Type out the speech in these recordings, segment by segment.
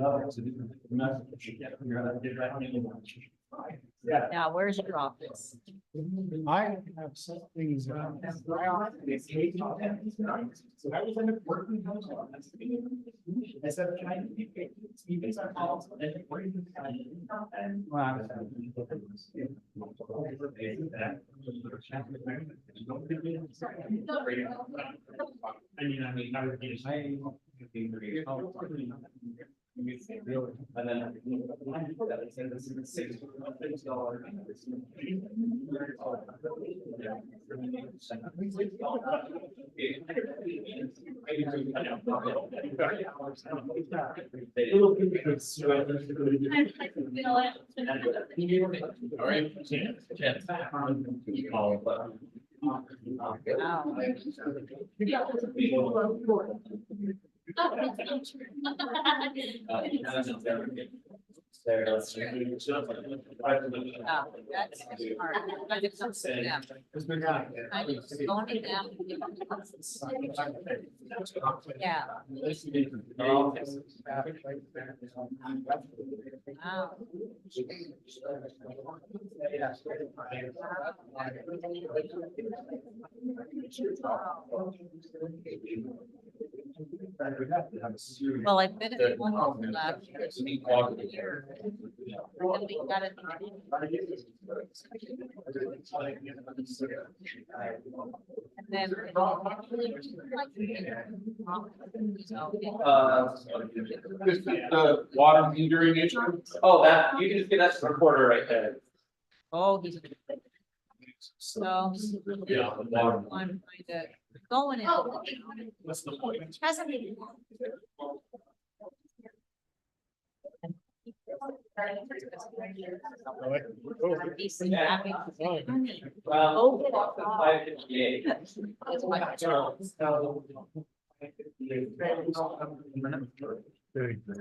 Now, where's your office? I have some things. And then this is $6 Oh, that's hard. But it comes to them. I'm just going to them. Yeah. Wow. Well, I've been at one of the last year. And then we got it. And then. This is the water metering issue. Oh, that, you can just get that recorder right there. Oh, he's. So. Yeah, the water. I'm kind of going in. What's the point? Hasn't been.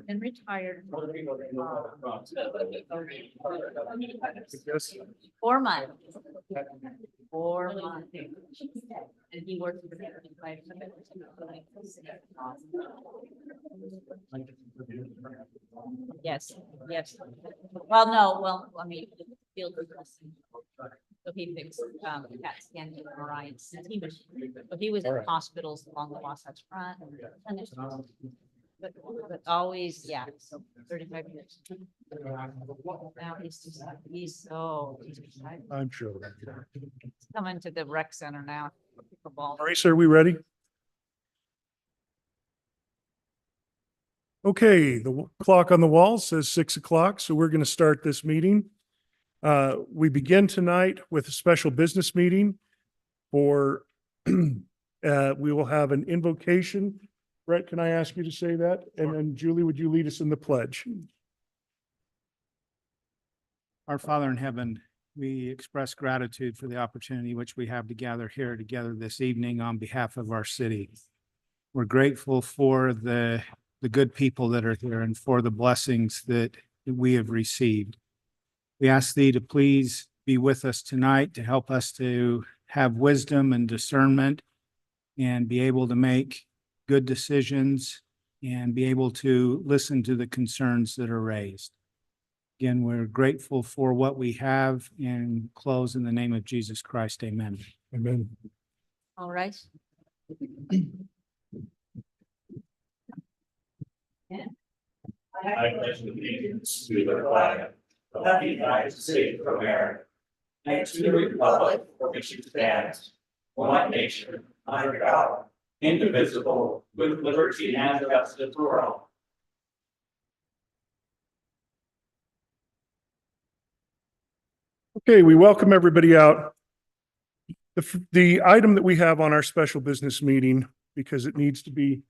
And retired. 4 months. 4 months. And he worked for 55. Yes, yes. Well, no, well, I mean, field. So he fixed CAT scan in Orion's. But he was in hospitals along the Wasatch Front. But always, yeah, so 35 years. Now he's so. I'm sure. Coming to the rec center now. All right, sir, we ready? Okay, the clock on the wall says 6 o'clock, so we're going to start this meeting. We begin tonight with a special business meeting for, we will have an invocation. Brett, can I ask you to say that? And then Julie, would you lead us in the pledge? Our Father in heaven, we express gratitude for the opportunity which we have to gather here together this evening on behalf of our city. We're grateful for the good people that are here and for the blessings that we have received. We ask thee to please be with us tonight to help us to have wisdom and discernment and be able to make good decisions and be able to listen to the concerns that are raised. Again, we're grateful for what we have and close in the name of Jesus Christ. Amen. Amen. All right. I pledge allegiance to the flag of the United States of America and to the republic for which it stands, one nation, under God, indivisible, with liberty and justice for all. Okay, we welcome everybody out. The item that we have on our special business meeting, because it needs to be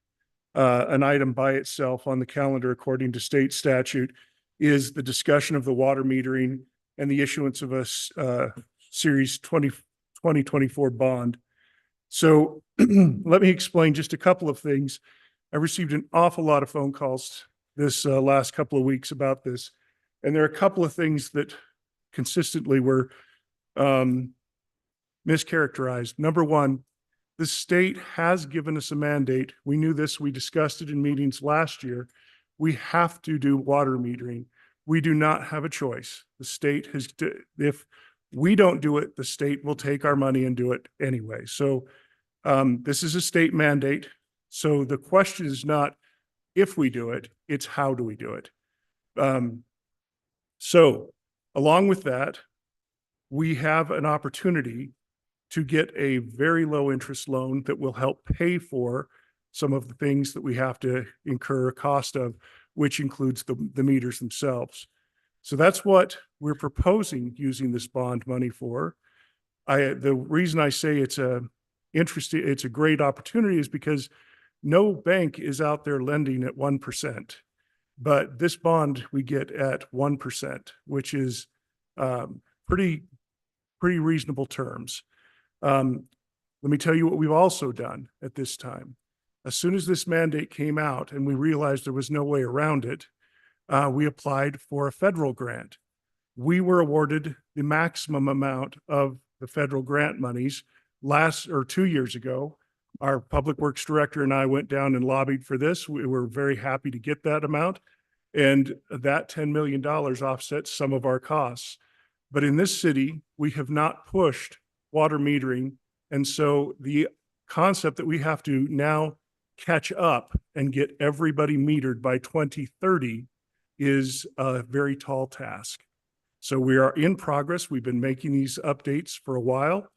an item by itself on the calendar according to state statute, is the discussion of the water metering and the issuance of a Series 2024 bond. So let me explain just a couple of things. I received an awful lot of phone calls this last couple of weeks about this, and there are a couple of things that consistently were mischaracterized. Number one, the state has given us a mandate. We knew this, we discussed it in meetings last year, we have to do water metering. We do not have a choice. The state has, if we don't do it, the state will take our money and do it anyway. So this is a state mandate. So the question is not if we do it, it's how do we do it? So along with that, we have an opportunity to get a very low interest loan that will help pay for some of the things that we have to incur a cost of, which includes the meters themselves. So that's what we're proposing using this bond money for. The reason I say it's a great opportunity is because no bank is out there lending at 1%, but this bond we get at 1%, which is pretty reasonable terms. Let me tell you what we've also done at this time. As soon as this mandate came out and we realized there was no way around it, we applied for a federal grant. We were awarded the maximum amount of the federal grant monies 2 years ago. Our public works director and I went down and lobbied for this. We were very happy to get that amount. And that $10 million offsets some of our costs. But in this city, we have not pushed water metering. And so the concept that we have to now catch up and get everybody metered by 2030 is a very tall task. So we are in progress. We've been making these updates for a while,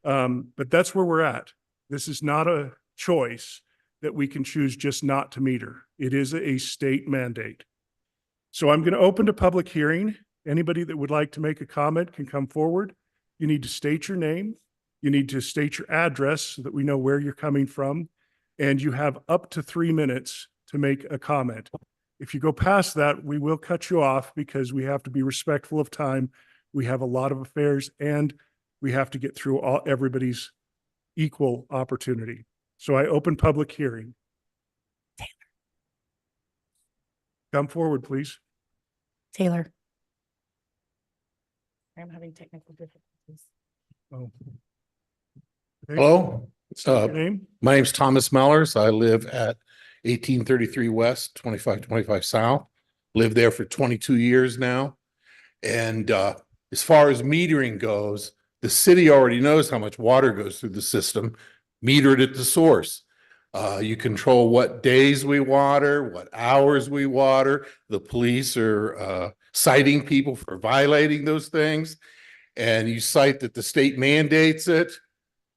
but that's where we're at. This is not a choice that we can choose just not to meter. It is a state mandate. So I'm going to open to public hearing. Anybody that would like to make a comment can come forward. You need to state your name. You need to state your address so that we know where you're coming from. And you have up to 3 minutes to make a comment. If you go past that, we will cut you off because we have to be respectful of time. We have a lot of affairs and we have to get through everybody's equal opportunity. So I open public hearing. Come forward, please. Taylor. I'm having technical difficulties. Oh. Hello, State your name? my name's Thomas Mellers. I live at 1833 West, 2525 South. Lived there for 22 years now. And as far as metering goes, the city already knows how much water goes through the system, metered at the source. You control what days we water, what hours we water. The police are citing people for violating those things. And you cite that the state mandates it.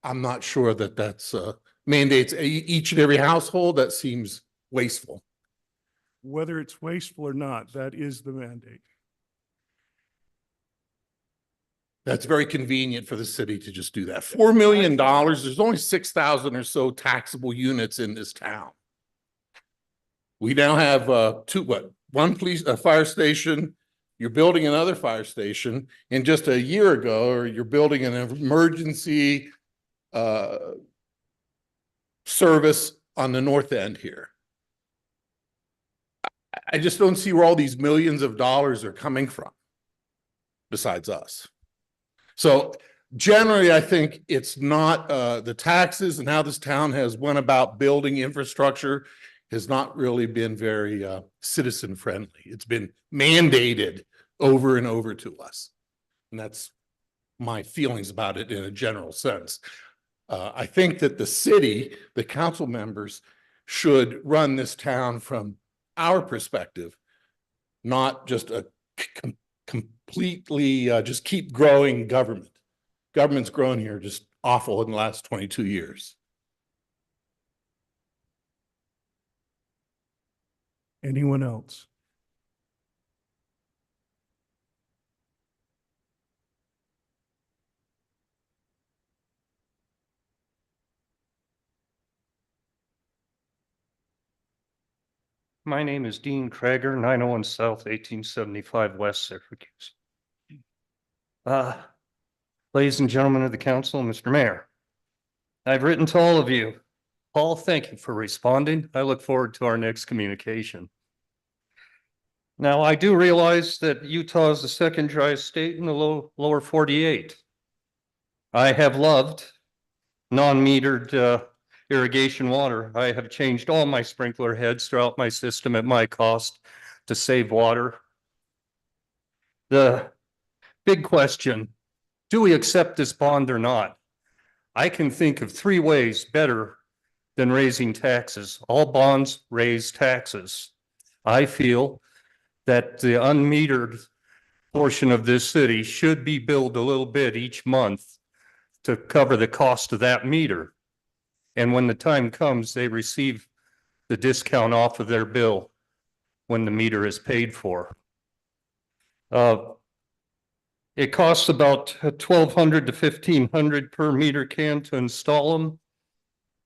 I'm not sure that that's mandates each and every household. That seems wasteful. Whether it's wasteful or not, that is the mandate. That's very convenient for the city to just do that. $4 million, there's only 6,000 or so taxable units in this town. We now have one fire station. You're building another fire station. And just a year ago, or you're building an emergency service on the north end here. I just don't see where all these millions of dollars are coming from, besides us. So generally, I think it's not the taxes and how this town has went about building infrastructure has not really been very citizen friendly. It's been mandated over and over to us. And that's my feelings about it in a general sense. I think that the city, the council members should run this town from our perspective, not just a completely just keep growing government. Government's grown here just awful in the last 22 years. Anyone else? My name is Dean Krager, 901 South, 1875 West, Syracuse. Ladies and gentlemen of the council, Mr. Mayor, I've written to all of you. Paul, thank you for responding. I look forward to our next communication. Now, I do realize that Utah is the second driest state in the lower 48. I have loved non-metered irrigation water. I have changed all my sprinkler heads throughout my system at my cost to save water. The big question, do we accept this bond or not? I can think of three ways better than raising taxes. All bonds raise taxes. I feel that the unmetered portion of this city should be billed a little bit each month to cover the cost of that meter. And when the time comes, they receive the discount off of their bill when the meter is paid for. It costs about $1,200 to $1,500 per meter can to install them.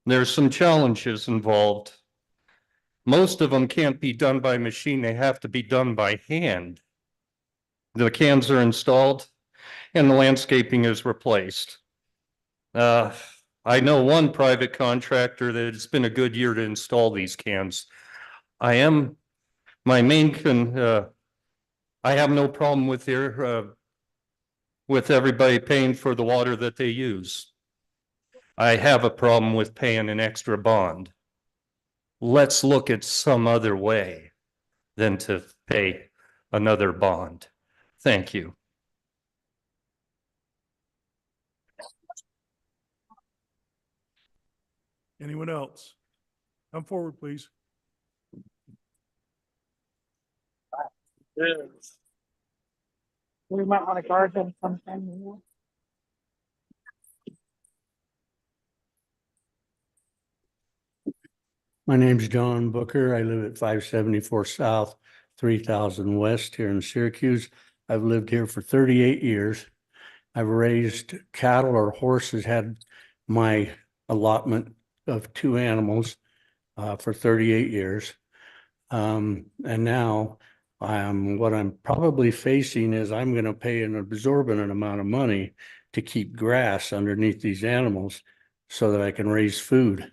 There's some challenges involved. Most of them can't be done by machine. They have to be done by hand. The cans are installed and the landscaping is replaced. I know one private contractor that it's been a good year to install these cans. I have no problem with with everybody paying for the water that they use. I have a problem with paying an extra bond. Let's look at some other way than to pay another bond. Thank you. Anyone else? Come forward, please. We might want to guard them sometime. My name's John Booker. I live at 574 South, 3000 West here in Syracuse. I've lived here for 38 years. I've raised cattle or horses, had my allotment of 2 animals for 38 years. And now what I'm probably facing is I'm going to pay an exorbitant amount of money to keep grass underneath these animals so that I can raise food.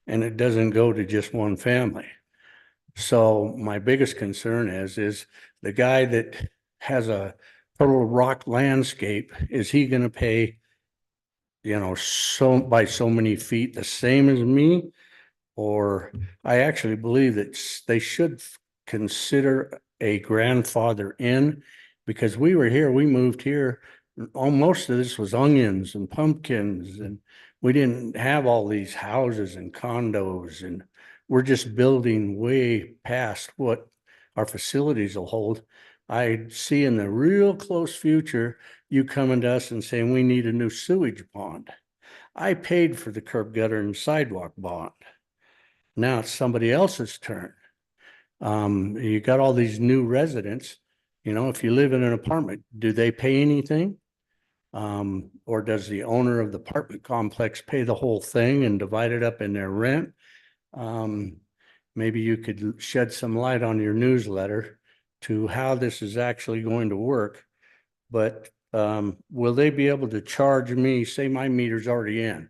And it doesn't go to just one family. So my biggest concern is the guy that has a total rock landscape, is he going to pay, by so many feet the same as me? Or I actually believe that they should consider a grandfather in, because we moved here, most of this was onions and pumpkins, and we didn't have all these houses and condos, and we're just building way past what our facilities will hold. I see in the real close future, you coming to us and saying we need a new sewage pond. I paid for the curb gutter and sidewalk bond. Now it's somebody else's turn. You got all these new residents, if you live in an apartment, do they pay anything? Or does the owner of the apartment complex pay the whole thing and divide it up in their rent? Maybe you could shed some light on your newsletter to how this is actually going to work. But will they be able to charge me, say my meter's already in,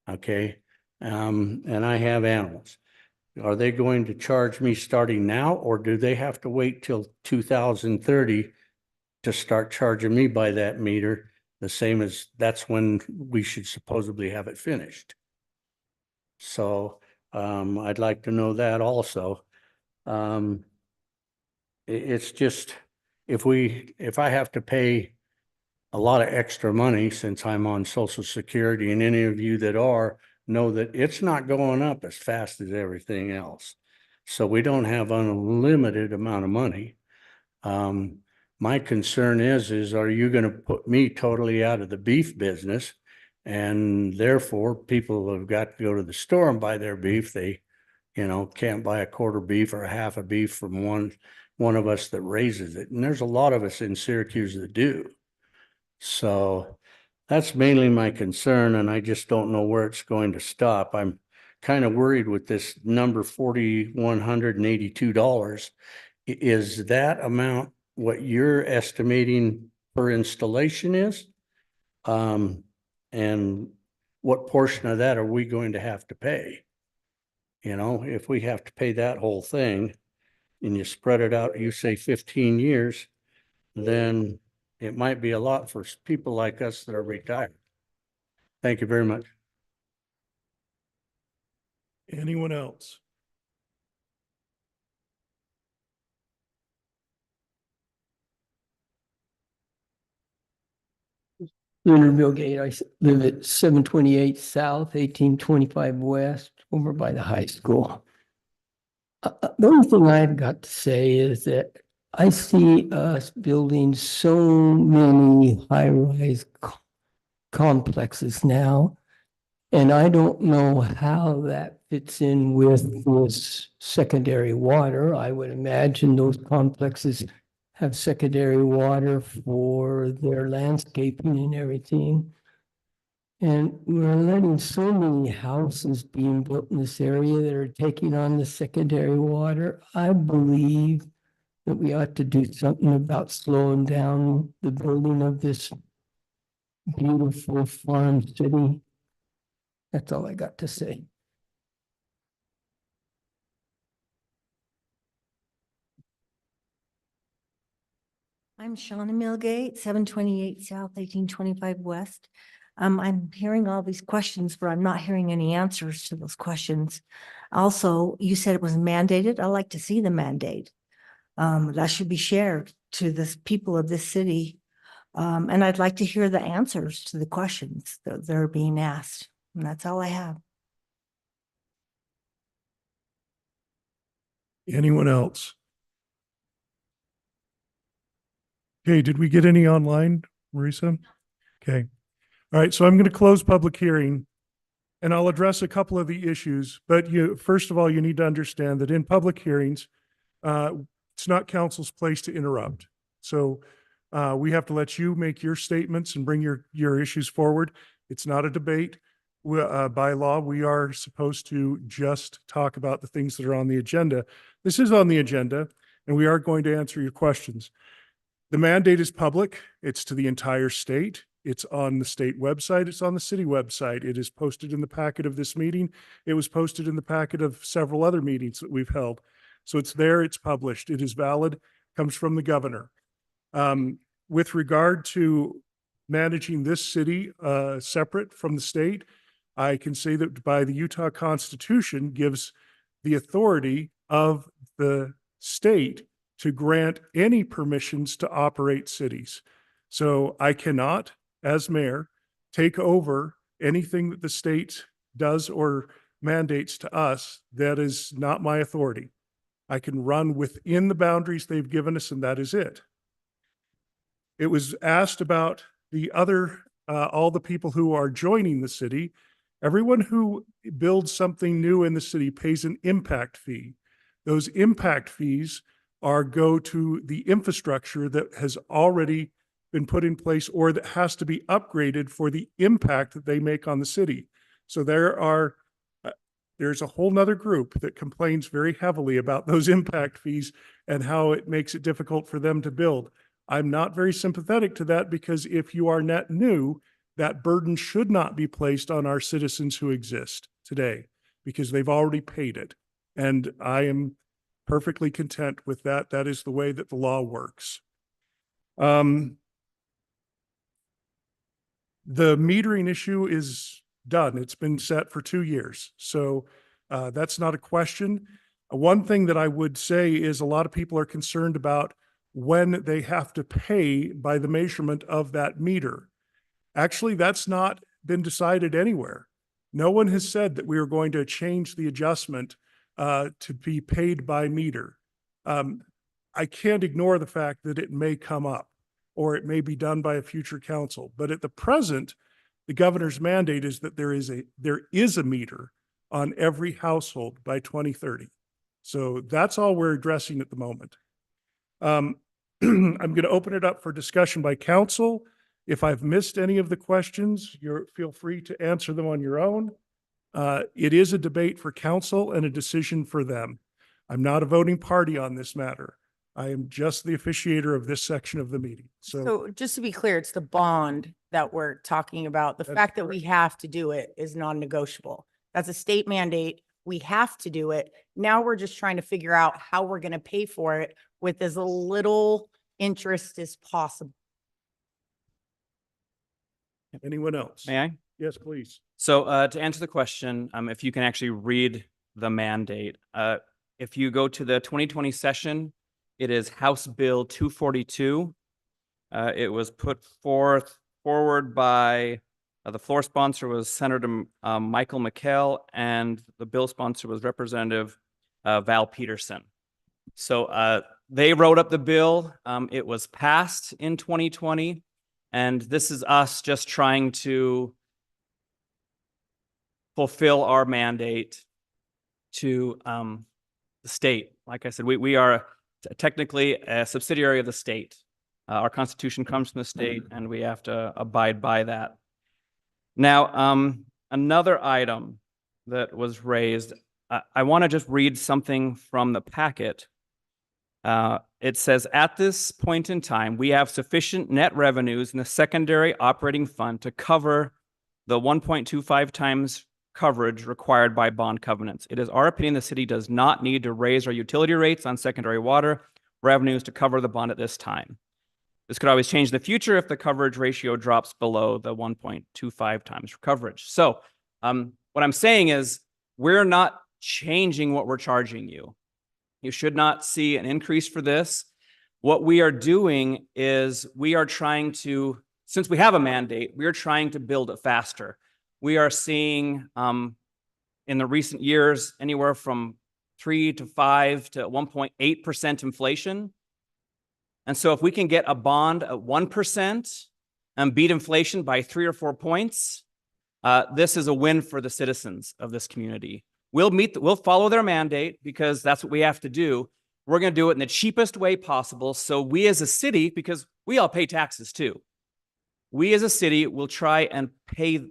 okay? And I have animals. Are they going to charge me starting now, or do they have to wait till 2030 to start charging me by that meter? The same as that's when we should supposedly have it finished. So I'd like to know that also. It's just, if I have to pay a lot of extra money since I'm on Social Security, and any of you that are know that it's not going up as fast as everything else. So we don't have an unlimited amount of money. My concern is are you going to put me totally out of the beef business? And therefore people have got to go to the store and buy their beef. They, can't buy a quarter beef or a half a beef from one of us that raises it. And there's a lot of us in Syracuse that do. So that's mainly my concern. And I just don't know where it's going to stop. I'm kind of worried with this number $4,182. Is that amount what you're estimating per installation is? And what portion of that are we going to have to pay? If we have to pay that whole thing and you spread it out, you say 15 years, then it might be a lot for people like us that are retired. Thank you very much. Anyone else? Leonard Millgate. Live at 728 South, 1825 West, over by the high school. The only thing I've got to say is that I see us building so many high-rise complexes now. And I don't know how that fits in with this secondary water. I would imagine those complexes have secondary water for their landscaping and everything. And we're letting so many houses being built in this area that are taking on the secondary water. I believe that we ought to do something about slowing down the building of this beautiful farm city. That's all I got to say. I'm Shauna Millgate, 728 South, 1825 West. I'm hearing all these questions, but I'm not hearing any answers to those questions. Also, you said it was mandated. I'd like to see the mandate. That should be shared to the people of this city. And I'd like to hear the answers to the questions that they're being asked. And that's all I have. Anyone else? Okay, did we get any online, Marisa? Okay. All right, so I'm going to close public hearing and I'll address a couple of the issues. But first of all, you need to understand that in public hearings, it's not council's place to interrupt. So we have to let you make your statements and bring your issues forward. It's not a debate. By law, we are supposed to just talk about the things that are on the agenda. This is on the agenda, and we are going to answer your questions. The mandate is public. It's to the entire state. It's on the state website. It's on the city website. It is posted in the packet of this meeting. It was posted in the packet of several other meetings that we've held. So it's there, it's published, it is valid, comes from the governor. With regard to managing this city separate from the state, I can say that by the Utah Constitution gives the authority of the state to grant any permissions to operate cities. So I cannot, as mayor, take over anything that the state does or mandates to us. That is not my authority. I can run within the boundaries they've given us, and that is it. It was asked about the other, all the people who are joining the city. Everyone who builds something new in the city pays an impact fee. Those impact fees go to the infrastructure that has already been put in place or that has to be upgraded for the impact that they make on the city. So there's a whole nother group that complains very heavily about those impact fees and how it makes it difficult for them to build. I'm not very sympathetic to that because if you are net new, that burden should not be placed on our citizens who exist today because they've already paid it. And I am perfectly content with that. That is the way that the law works. The metering issue is done. It's been set for 2 years. So that's not a question. One thing that I would say is a lot of people are concerned about when they have to pay by the measurement of that meter. Actually, that's not been decided anywhere. No one has said that we are going to change the adjustment to be paid by meter. I can't ignore the fact that it may come up or it may be done by a future council. But at the present, the governor's mandate is that there is a meter on every household by 2030. So that's all we're addressing at the moment. I'm going to open it up for discussion by council. If I've missed any of the questions, feel free to answer them on your own. It is a debate for council and a decision for them. I'm not a voting party on this matter. I am just the officiator of this section of the meeting. So just to be clear, it's the bond that we're talking about. The fact that we have to do it is non-negotiable. That's a state mandate. We have to do it. Now we're just trying to figure out how we're going to pay for it with as little interest as possible. Anyone else? May I? Yes, please. So to answer the question, if you can actually read the mandate. If you go to the 2020 session, it is House Bill 242. It was put forward by the floor sponsor was Senator Michael McHale, and the bill sponsor was Representative Val Peterson. So they wrote up the bill. It was passed in 2020, and this is us just trying to fulfill our mandate to the state. Like I said, we are technically a subsidiary of the state. Our constitution comes from the state, and we have to abide by that. Now, another item that was raised, I want to just read something from the packet. It says, at this point in time, we have sufficient net revenues in the secondary operating fund to cover the 1.25 times coverage required by bond covenants. It is our opinion the city does not need to raise our utility rates on secondary water revenues to cover the bond at this time. This could always change in the future if the coverage ratio drops below the 1.25 times coverage. So what I'm saying is we're not changing what we're charging you. You should not see an increase for this. What we are doing is we are trying to, since we have a mandate, we are trying to build it faster. We are seeing in the recent years anywhere from 3 to 5 to 1.8% inflation. And so if we can get a bond at 1% and beat inflation by 3 or 4 points, this is a win for the citizens of this community. We'll follow their mandate because that's what we have to do. We're going to do it in the cheapest way possible. So we as a city, because we all pay taxes too, we as a city will try and pay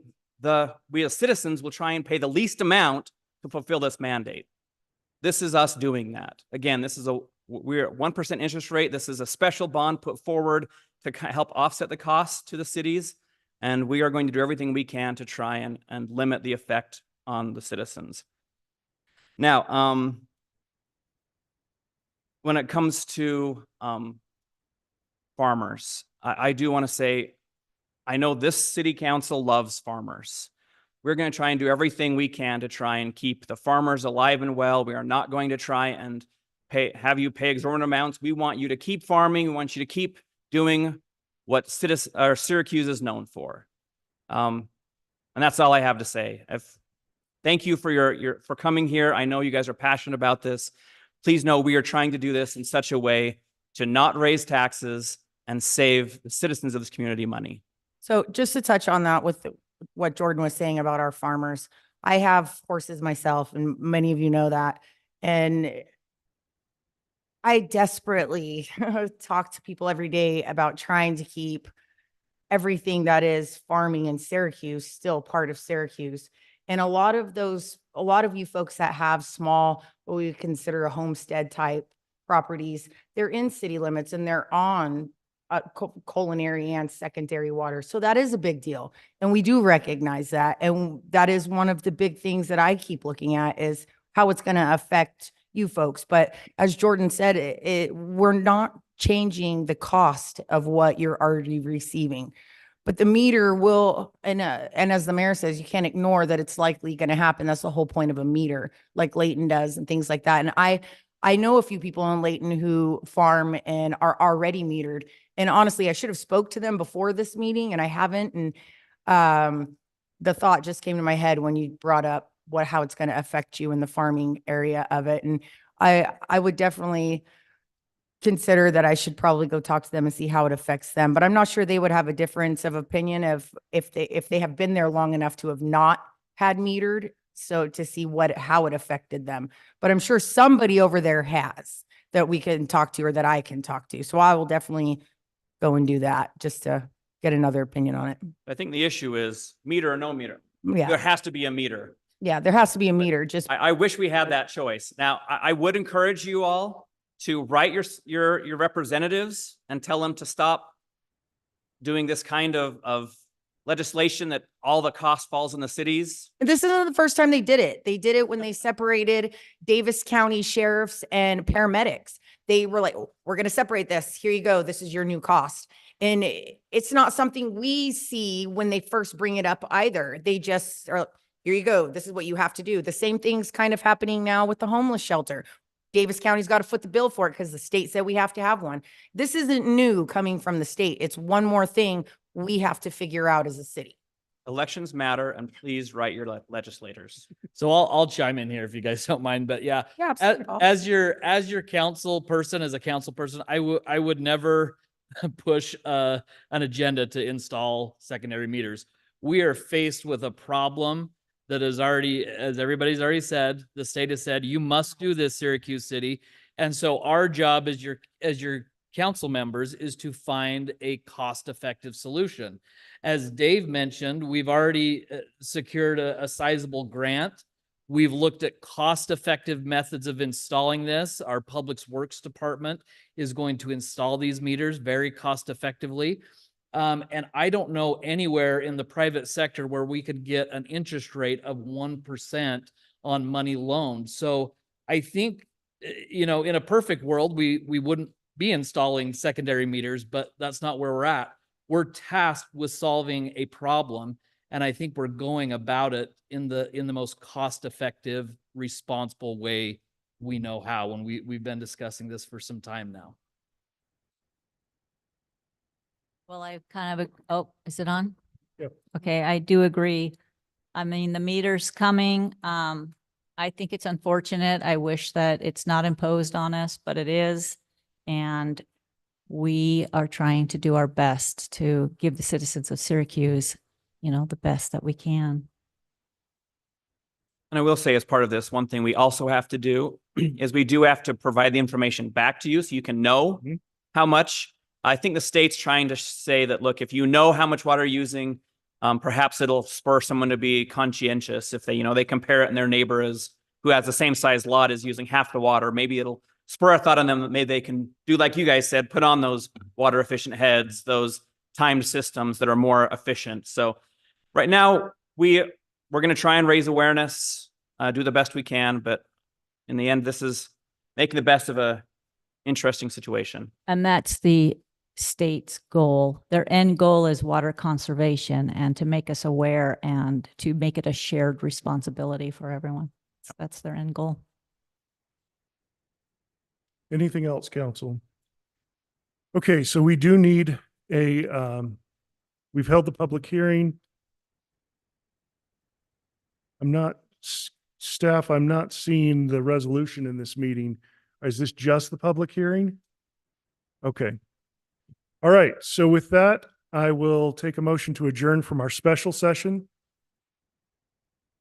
we as citizens will try and pay the least amount to fulfill this mandate. This is us doing that. Again, we're at 1% interest rate. This is a special bond put forward to help offset the costs to the cities. And we are going to do everything we can to try and limit the effect on the citizens. Now, when it comes to farmers, I do want to say, I know this city council loves farmers. We're going to try and do everything we can to try and keep the farmers alive and well. We are not going to try and have you pay exorbitant amounts. We want you to keep farming. We want you to keep doing what Syracuse is known for. And that's all I have to say. Thank you for coming here. I know you guys are passionate about this. Please know we are trying to do this in such a way to not raise taxes and save the citizens of this community money. So just to touch on that with what Jordan was saying about our farmers, I have horses myself, and many of you know that. And I desperately talk to people every day about trying to keep everything that is farming in Syracuse still part of Syracuse. And a lot of you folks that have small, what we would consider a homestead type properties, they're in city limits and they're on culinary and secondary water. So that is a big deal. And we do recognize that. And that is one of the big things that I keep looking at is how it's going to affect you folks. But as Jordan said, we're not changing the cost of what you're already receiving. But the meter will, and as the mayor says, you can't ignore that it's likely going to happen. That's the whole point of a meter, like Layton does and things like that. And I know a few people in Layton who farm and are already metered. And honestly, I should have spoke to them before this meeting and I haven't. And the thought just came to my head when you brought up how it's going to affect you in the farming area of it. And I would definitely consider that I should probably go talk to them and see how it affects them. But I'm not sure they would have a difference of opinion if they have been there long enough to have not had metered. So to see how it affected them. But I'm sure somebody over there has that we can talk to or that I can talk to. So I will definitely go and do that just to get another opinion on it. I think the issue is meter or no meter. Yeah. There has to be a meter. Yeah, there has to be a meter. Just I wish we had that choice. Now, I would encourage you all to write your representatives and tell them to stop doing this kind of legislation that all the cost falls in the cities. this isn't the first time they did it. They did it when they separated Davis County sheriffs and paramedics. They were like, oh, we're going to separate this. Here you go. This is your new cost. And it's not something we see when they first bring it up either. They just are, Here you go. This is what you have to do. The same thing's kind of happening now with the homeless shelter. Davis County's got to foot the bill for it because the state said we have to have one. This isn't new coming from the state. It's one more thing we have to figure out as a city. Elections matter, and please write your legislators. So I'll chime in here if you guys don't mind, but yeah. Yeah, absolutely. As your council person, as a council person, I would never push an agenda to install secondary meters. We are faced with a problem that is already, as everybody's already said, the state has said, you must do this, Syracuse City. And so our job as your council members is to find a cost-effective solution. As Dave mentioned, we've already secured a sizable grant. We've looked at cost-effective methods of installing this. Our Public Works Department is going to install these meters very cost-effectively. And I don't know anywhere in the private sector where we could get an interest rate of 1% on money loaned. So I think, in a perfect world, we wouldn't be installing secondary meters, but that's not where we're at. We're tasked with solving a problem, and I think we're going about it in the most cost-effective, responsible way we know how. And we've been discussing this for some time now. Well, I kind of, oh, is it on? Yep. Okay, I do agree. I mean, the meter's coming. I think it's unfortunate. I wish that it's not imposed on us, but it is. And we are trying to do our best to give the citizens of Syracuse, the best that we can. And I will say, as part of this, one thing we also have to do is we do have to provide the information back to you so you can know how much. I think the state's trying to say that, look, if you know how much water you're using, perhaps it'll spur someone to be conscientious. If they compare it and their neighbor who has the same size lot is using half the water, maybe it'll spur a thought on them that maybe they can do like you guys said, put on those water efficient heads, those timed systems that are more efficient. So right now we're going to try and raise awareness, do the best we can, but in the end, this is making the best of a interesting situation. And that's the state's goal. Their end goal is water conservation and to make us aware and to make it a shared responsibility for everyone. That's their end goal. Anything else, council? Okay, so we do need we've held the public hearing. Staff, I'm not seeing the resolution in this meeting. Is this just the public hearing? Okay. All right, so with that, I will take a motion to adjourn from our special session.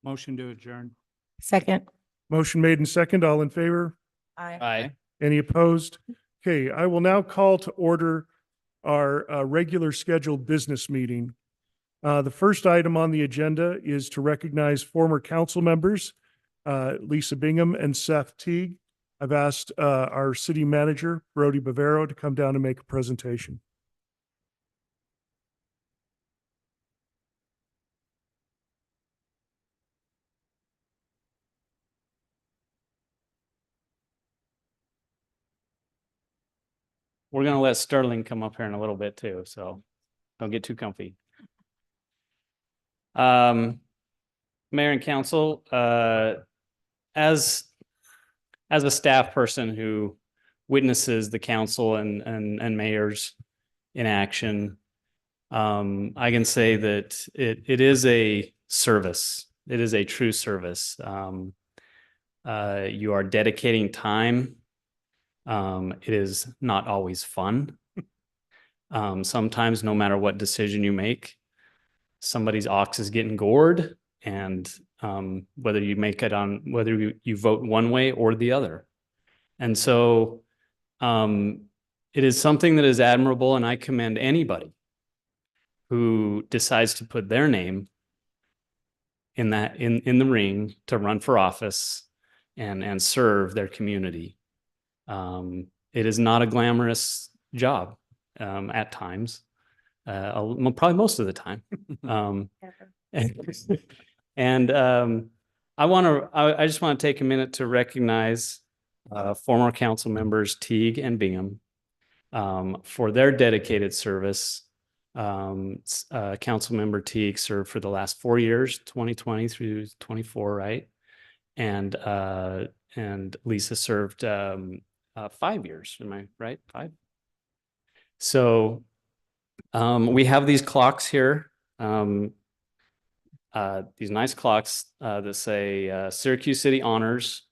Motion to adjourn. Second. Motion made and second, all in favor? Aye. Any opposed? Okay, I will now call to order our regular scheduled business meeting. The first item on the agenda is to recognize former council members, Lisa Bingham and Seth Teague. I've asked our city manager, Brody Bavaro, to come down and make a presentation. We're going to let Sterling come up here in a little bit too, so don't get too comfy. Mayor and council, as a staff person who witnesses the council and mayors in action, I can say that it is a service. It is a true service. You are dedicating time. It is not always fun. Sometimes, no matter what decision you make, somebody's ox is getting gored, and whether you make it on whether you vote one way or the other. And so it is something that is admirable, and I commend anybody who decides to put their name in the ring to run for office and serve their community. It is not a glamorous job at times, probably most of the time. I just want to take a minute to recognize former council members Teague and Bingham for their dedicated service Councilmember Teague served for the last 4 years, 2020 through 24, right? And Lisa served 5 years. Am I right? 5. So we have these clocks here. These nice clocks that say Syracuse City honors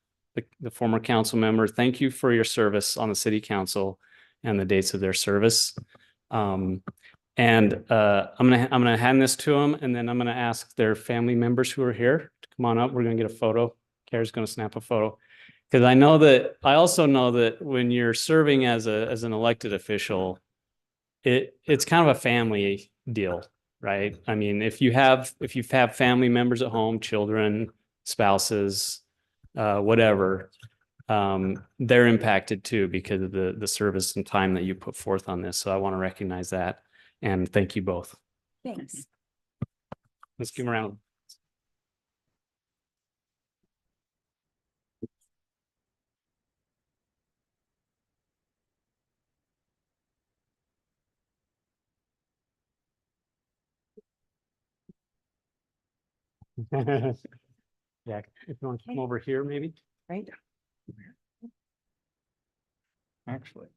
the former council member. Thank you for your service on the city council and the dates of their service. I'm gonna hand this to them, and then I'm gonna ask their family members who are here to come on up. We're gonna get a photo. Kara's gonna snap a photo. Because I also know that when you're serving as an elected official, it's kind of a family deal, right? I mean, if you have family members at home, children, spouses, whatever, they're impacted too because of the service and time that you put forth on this. So I want to recognize that and thank you both. Thanks. Let's give them a round. Yeah, if you want to come over here, maybe. Right. Actually.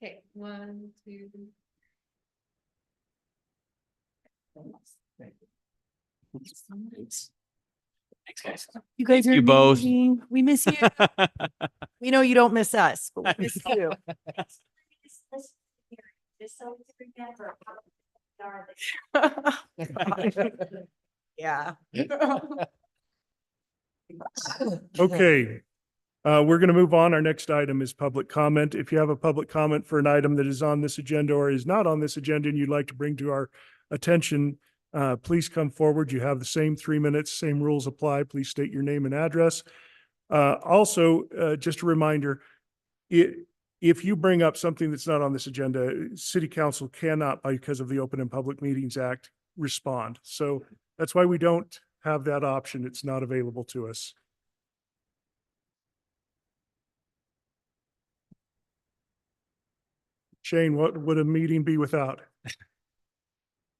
Okay, 1, 2. Thanks. Thanks, guys. You guys are You both. amazing. We miss you. We know you don't miss us, but we miss you. Yeah. Okay. We're going to move on. Our next item is public comment. If you have a public comment for an item that is on this agenda or is not on this agenda and you'd like to bring to our attention, please come forward. You have the same 3 minutes, same rules apply. Please state your name and address. Also, just a reminder, if you bring up something that's not on this agenda, City Council cannot, because of the Open and Public Meetings Act, respond. So that's why we don't have that option. It's not available to us. Shane, what would a meeting be without?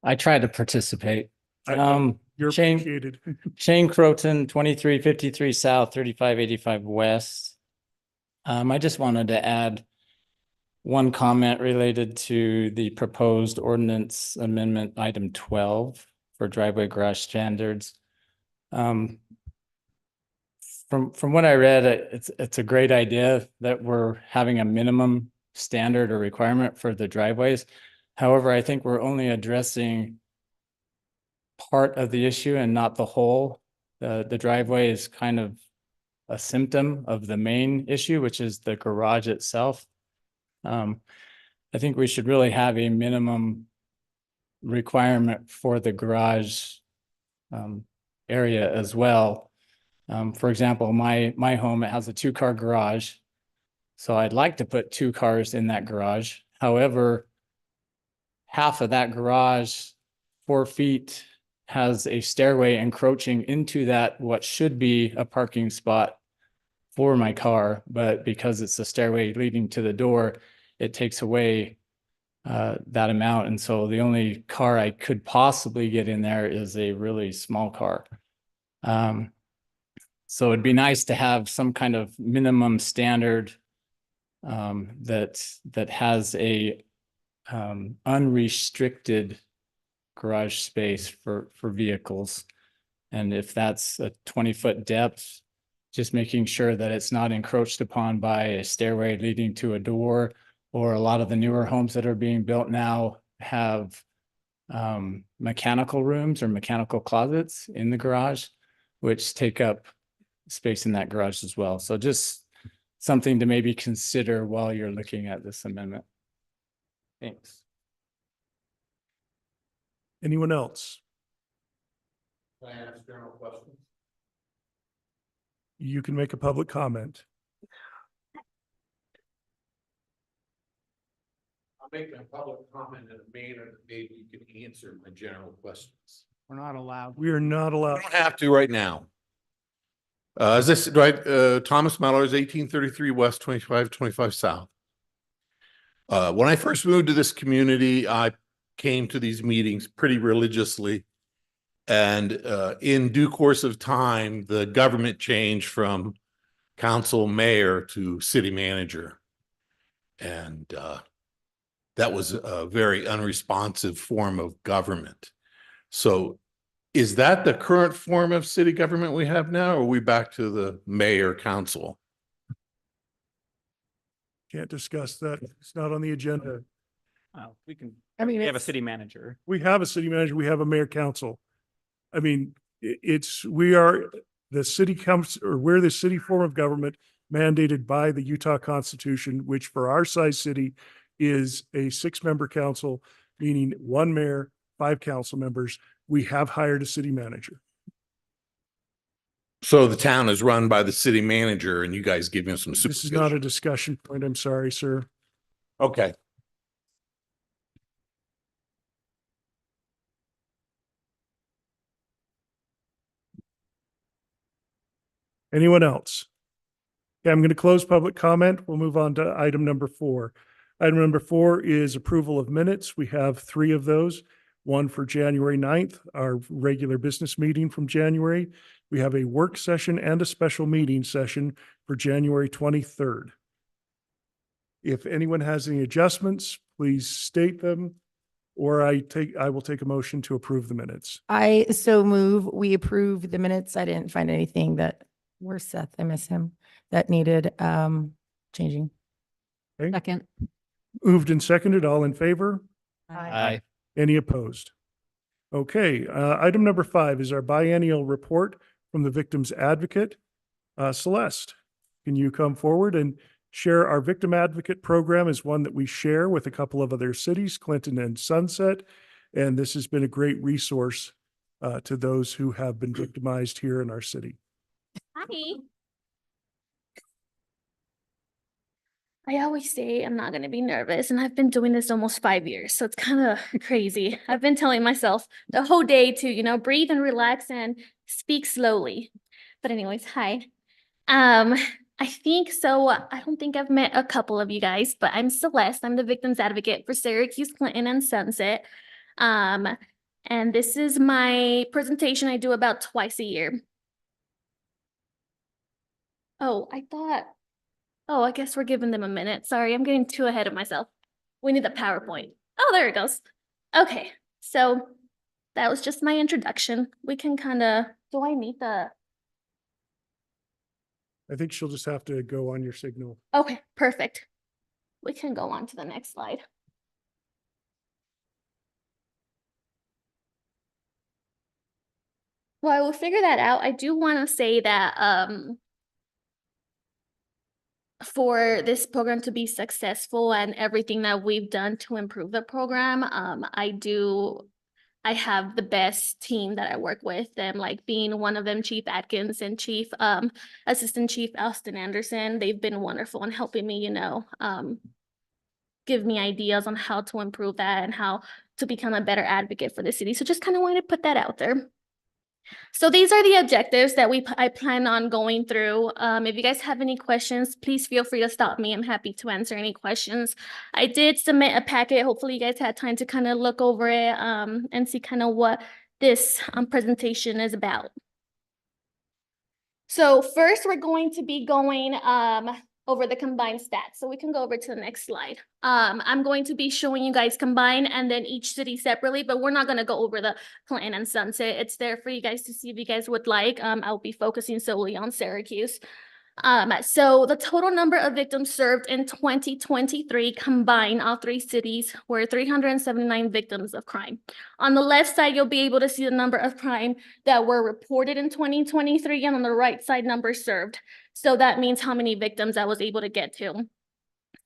I tried to participate. You're Shane, appreciated. Shane Croton, 2353 South, 3585 West. I just wanted to add one comment related to the proposed ordinance amendment item 12 for driveway garage standards. From what I read, it's a great idea that we're having a minimum standard or requirement for the driveways. However, I think we're only addressing part of the issue and not the whole. The driveway is kind of a symptom of the main issue, which is the garage itself. I think we should really have a minimum requirement for the garage area as well. For example, my home, it has a 2-car garage. So I'd like to put 2 cars in that garage. However, half of that garage, 4 feet, has a stairway encroaching into that, what should be a parking spot for my car. But because it's a stairway leading to the door, it takes away that amount. And so the only car I could possibly get in there is a really small car. So it'd be nice to have some kind of minimum standard that has a unrestricted garage space for vehicles. And if that's a 20-foot depth, just making sure that it's not encroached upon by a stairway leading to a door, or a lot of the newer homes that are being built now have mechanical rooms or mechanical closets in the garage, which take up space in that garage as well. So just something to maybe consider while you're looking at this amendment. Thanks. Anyone else? Can I ask general questions? You can make a public comment. I'll make a public comment in a manner that maybe you can answer my general questions. We're not allowed. We are not We allowed. don't have to right now. Is this right? Thomas Mellors, 1833 West, 2525 South. When I first moved to this community, I came to these meetings pretty religiously. And in due course of time, the government changed from council mayor to city manager. And that was a very unresponsive form of government. So is that the current form of city government we have now, or are we back to the mayor council? Can't discuss that. It's not on the agenda. We can, I mean, we have a it's- city manager. We have a city manager, we have a mayor council. I mean, we are the city council, or we're the city form of government mandated by the Utah Constitution, which for our size city is a 6-member council, meaning 1 mayor, 5 council members. We have hired a city manager. So the town is run by the city manager and you guys give him some This is supervision. not a discussion point. I'm sorry, sir. Okay. Anyone else? Okay, I'm going to close public comment. We'll move on to item number 4. Item number 4 is approval of minutes. We have 3 of those. One for January 9th, our regular business meeting from January. We have a work session and a special meeting session for January 23rd. If anyone has any adjustments, please state them, or I will take a motion to approve the minutes. I so move, we approve the minutes. I didn't find anything that, where's Seth? I miss him, that needed changing. Okay. Second. Moved and seconded, all in favor? Aye. Any opposed? Okay, item number 5 is our biennial report from the Victims Advocate. Celeste, can you come forward and share? Our Victim Advocate program is one that we share with a couple of other cities, Clinton and Sunset. And this has been a great resource to those who have been victimized here in our city. Hi. I always say I'm not going to be nervous, and I've been doing this almost 5 years, so it's kind of crazy. I've been telling myself the whole day to, breathe and relax and speak slowly. But anyways, hi. I think so. I don't think I've met a couple of you guys, but I'm Celeste. I'm the Victims Advocate for Syracuse, Clinton, and Sunset. And this is my presentation I do about twice a year. Oh, I guess we're giving them a minute. Sorry, I'm getting too ahead of myself. We need the PowerPoint. Oh, there it goes. Okay, so that was just my introduction. We can do I need the? I think she'll just have to go on your signal. Okay, perfect. We can go on to the next slide. Well, I will figure that out. I do want to say that for this program to be successful and everything that we've done to improve the program, I have the best team that I work with, and like being one of them, Chief Atkins and Assistant Chief Austin Anderson. They've been wonderful in helping me, give me ideas on how to improve that and how to become a better advocate for the city. So just kind of wanted to put that out there. So these are the objectives that I plan on going through. If you guys have any questions, please feel free to stop me. I'm happy to answer any questions. I did submit a packet. Hopefully you guys had time to kind of look over it and see kind of what this presentation is about. So first we're going to be going over the combined stats. So we can go over to the next slide. I'm going to be showing you guys combined and then each city separately, but we're not going to go over the Clinton and Sunset. It's there for you guys to see if you guys would like. I'll be focusing solely on Syracuse. So the total number of victims served in 2023 combined, all 3 cities, were 379 victims of crime. On the left side, you'll be able to see the number of crime that were reported in 2023, and on the right side, numbers served. So that means how many victims I was able to get to.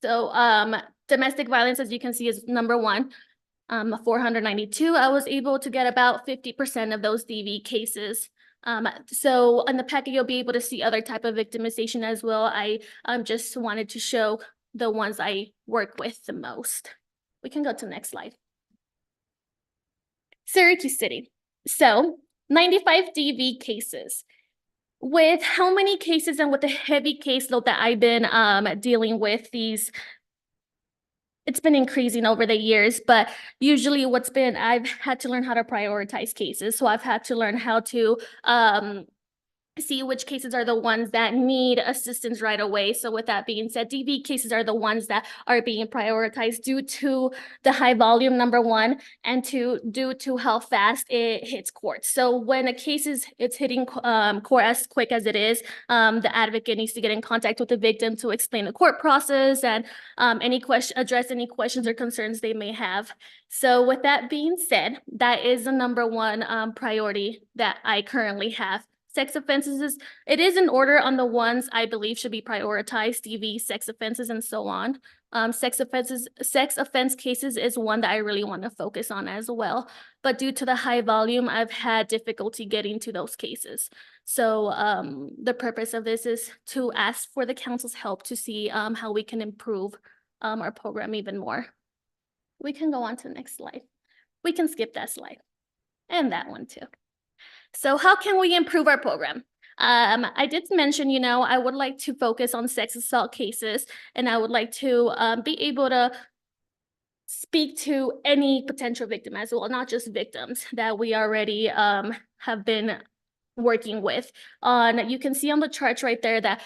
So domestic violence, as you can see, is number 1. 492. I was able to get about 50% of those DV cases. So on the packet, you'll be able to see other type of victimization as well. I just wanted to show the ones I work with the most. We can go to the next slide. Syracuse City. So 95 DV cases. With how many cases and with the heavy caseload that I've been dealing with it's been increasing over the years, but usually I've had to learn how to prioritize cases. So I've had to learn how to see which cases are the ones that need assistance right away. So with that being said, DV cases are the ones that are being prioritized due to the high volume, number one, and due to how fast it hits court. So when a case it's hitting court as quick as it is, the advocate needs to get in contact with the victim to explain the court process and address any questions or concerns they may have. So with that being said, that is the number one priority that I currently have. Sex offenses it is in order on the ones I believe should be prioritized, DV, sex offenses, and so on. Sex offense cases is one that I really want to focus on as well. But due to the high volume, I've had difficulty getting to those cases. So the purpose of this is to ask for the council's help to see how we can improve our program even more. We can go on to the next slide. We can skip that slide and that one too. So how can we improve our program? I did mention, I would like to focus on sex assault cases, and I would like to be able to speak to any potential victim as well, not just victims that we already have been working with. You can see on the charts right there that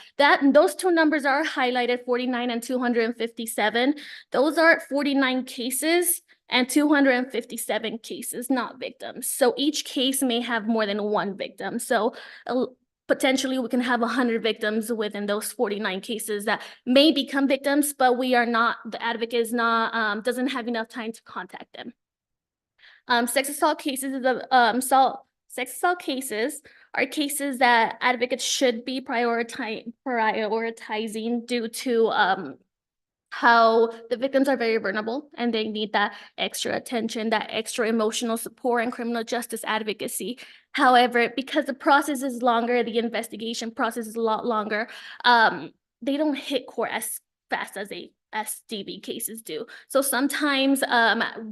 those two numbers are highlighted, 49 and 257. Those are 49 cases and 257 cases, not victims. So each case may have more than one victim. So potentially we can have 100 victims within those 49 cases that may become victims, but the advocate is not, doesn't have enough time to contact them. Sex assault cases are cases that advocates should be prioritizing due to how the victims are very vulnerable and they need that extra attention, that extra emotional support and criminal justice advocacy. However, because the process is longer, the investigation process is a lot longer, they don't hit court as fast as DV cases do. So sometimes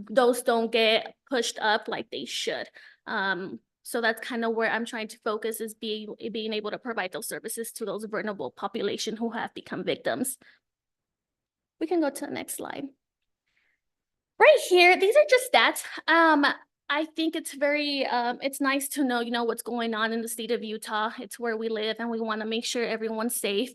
those don't get pushed up like they should. So that's kind of where I'm trying to focus, is being able to provide those services to those vulnerable population who have become victims. We can go to the next slide. Right here, these are just stats. I think it's very, it's nice to know, what's going on in the state of Utah. It's where we live and we want to make sure everyone's safe.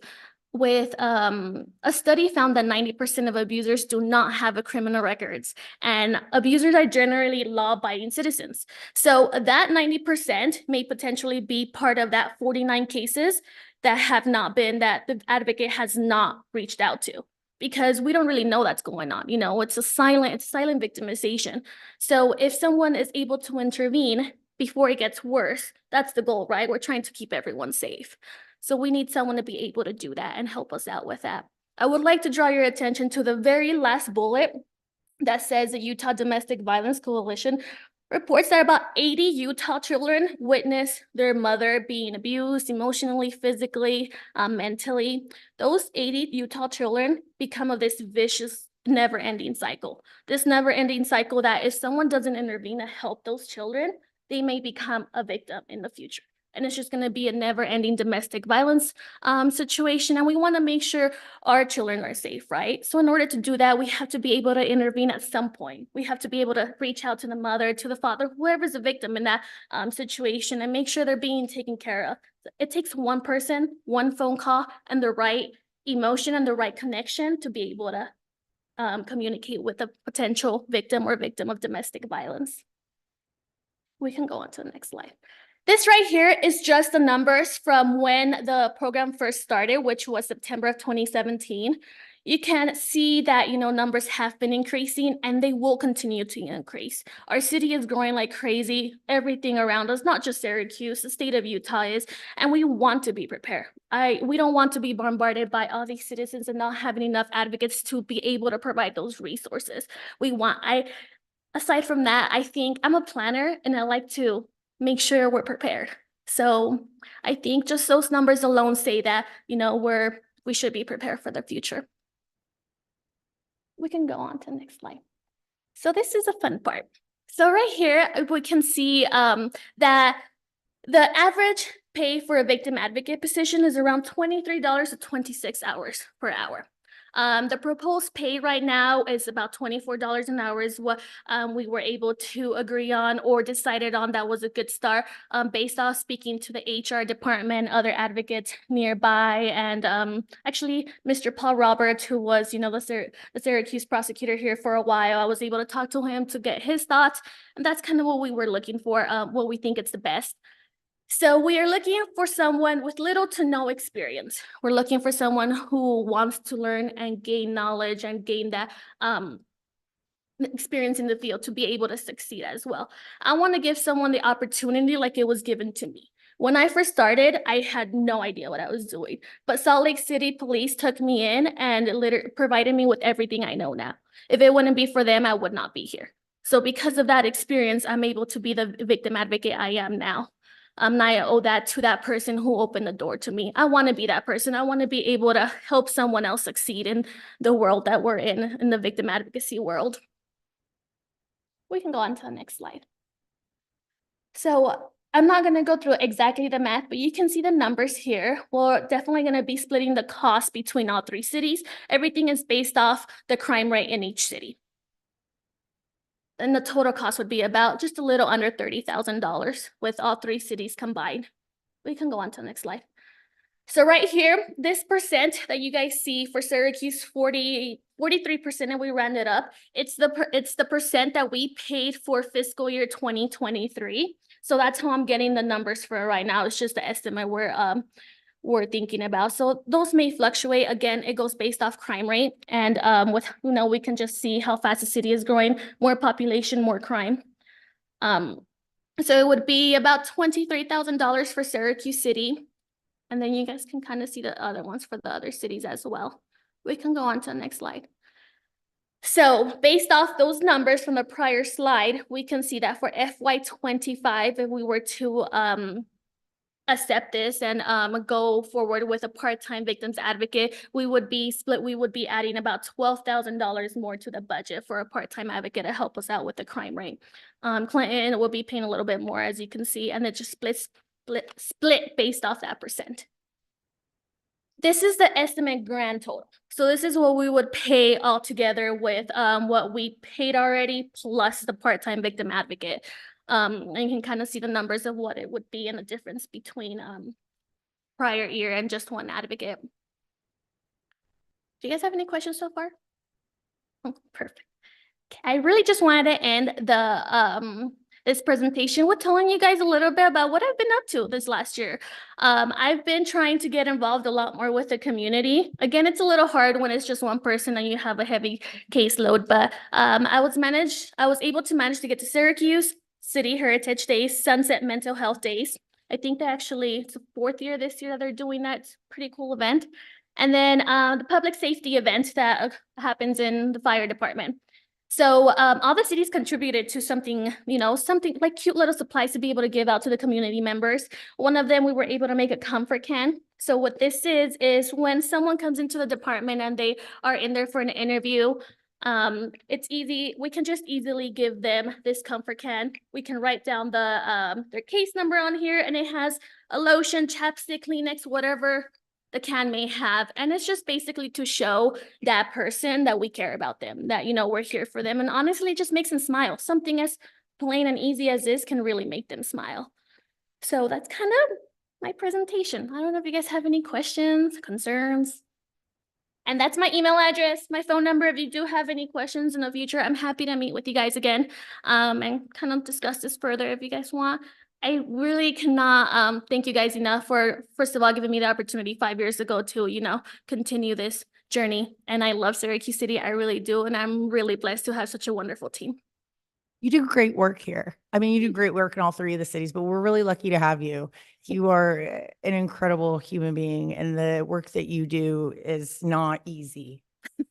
With a study found that 90% of abusers do not have a criminal records, and abusers are generally law-abiding citizens. So that 90% may potentially be part of that 49 cases that the advocate has not reached out to, because we don't really know that's going on. It's silent victimization. So if someone is able to intervene before it gets worse, that's the goal, right? We're trying to keep everyone safe. So we need someone to be able to do that and help us out with that. I would like to draw your attention to the very last bullet that says the Utah Domestic Violence Coalition reports that about 80 Utah children witness their mother being abused emotionally, physically, mentally. Those 80 Utah children become of this vicious, never-ending cycle. This never-ending cycle that if someone doesn't intervene to help those children, they may become a victim in the future. And it's just going to be a never-ending domestic violence situation. And we want to make sure our children are safe, right? So in order to do that, we have to be able to intervene at some point. We have to be able to reach out to the mother, to the father, whoever's a victim in that situation, and make sure they're being taken care of. It takes one person, one phone call, and the right emotion and the right connection to be able to communicate with a potential victim or victim of domestic violence. We can go on to the next slide. This right here is just the numbers from when the program first started, which was September of 2017. You can see that, numbers have been increasing and they will continue to increase. Our city is growing like crazy. Everything around us, not just Syracuse, the state of Utah is, and we want to be prepared. We don't want to be bombarded by all these citizens and not having enough advocates to be able to provide those resources. Aside from that, I think I'm a planner and I like to make sure we're prepared. So I think just those numbers alone say that, we should be prepared for the future. We can go on to the next slide. So this is a fun part. So right here, we can see that the average pay for a victim advocate position is around $23 to 26 hours per hour. The proposed pay right now is about $24 an hour is what we were able to agree on or decided on. That was a good start based off speaking to the HR department, other advocates nearby, and actually Mr. Paul Roberts, who was, the Syracuse prosecutor here for a while. I was able to talk to him to get his thoughts, and that's kind of what we were looking for, what we think it's the best. So we are looking for someone with little to no experience. We're looking for someone who wants to learn and gain knowledge and gain that experience in the field to be able to succeed as well. I want to give someone the opportunity like it was given to me. When I first started, I had no idea what I was doing, but Salt Lake City Police took me in and provided me with everything I know now. If it wouldn't be for them, I would not be here. So because of that experience, I'm able to be the victim advocate I am now. And I owe that to that person who opened the door to me. I want to be that person. I want to be able to help someone else succeed in the world that we're in the victim advocacy world. We can go on to the next slide. So I'm not going to go through exactly the math, but you can see the numbers here. We're definitely going to be splitting the cost between all three cities. Everything is based off the crime rate in each city. And the total cost would be about just a little under $30,000 with all three cities combined. We can go on to the next slide. So right here, this percent that you guys see for Syracuse, 43%, and we rounded up. It's the percent that we paid for fiscal year 2023. So that's how I'm getting the numbers for right now. It's just the estimate we're thinking about. So those may fluctuate. Again, it goes based off crime rate. And we can just see how fast the city is growing, more population, more crime. So it would be about $23,000 for Syracuse City. And then you guys can kind of see the other ones for the other cities as well. We can go on to the next slide. So based off those numbers from the prior slide, we can see that for FY25, if we were to accept this and go forward with a part-time victims advocate, we would be adding about $12,000 more to the budget for a part-time advocate to help us out with the crime rate. Clinton will be paying a little bit more, as you can see, and it just split based off that percent. This is the estimate grand total. So this is what we would pay all together with what we paid already plus the part-time victim advocate. And you can kind of see the numbers of what it would be and the difference between prior year and just one advocate. Do you guys have any questions so far? Oh, perfect. Okay, I really just wanted to end the this presentation with telling you guys a little bit about what I've been up to this last year. I've been trying to get involved a lot more with the community. Again, it's a little hard when it's just one person and you have a heavy caseload, but I was able to manage to get to Syracuse City Heritage Days, Sunset Mental Health Days. I think that actually it's the 4th year this year that they're doing that. It's a pretty cool event. And then the public safety event that happens in the fire department. So all the cities contributed to something, something like cute little supplies to be able to give out to the community members. One of them, we were able to make a comfort can. So what this is when someone comes into the department and they are in there for an interview, it's easy. We can just easily give them this comfort can. We can write down their case number on here, and it has a lotion, chapstick, Kleenex, whatever the can may have. And it's just basically to show that person that we care about them, that, we're here for them. And honestly, it just makes them smile. Something as plain and easy as this can really make them smile. So that's kind of my presentation. I don't know if you guys have any questions, concerns. And that's my email address, my phone number. If you do have any questions in the future, I'm happy to meet with you guys again and kind of discuss this further if you guys want. I really cannot thank you guys enough for, first of all, giving me the opportunity 5 years ago to, continue this journey. And I love Syracuse City. I really do. And I'm really blessed to have such a wonderful team. You do great work here. I mean, you do great work in all three of the cities, but we're really lucky to have you. You are an incredible human being, and the work that you do is not easy.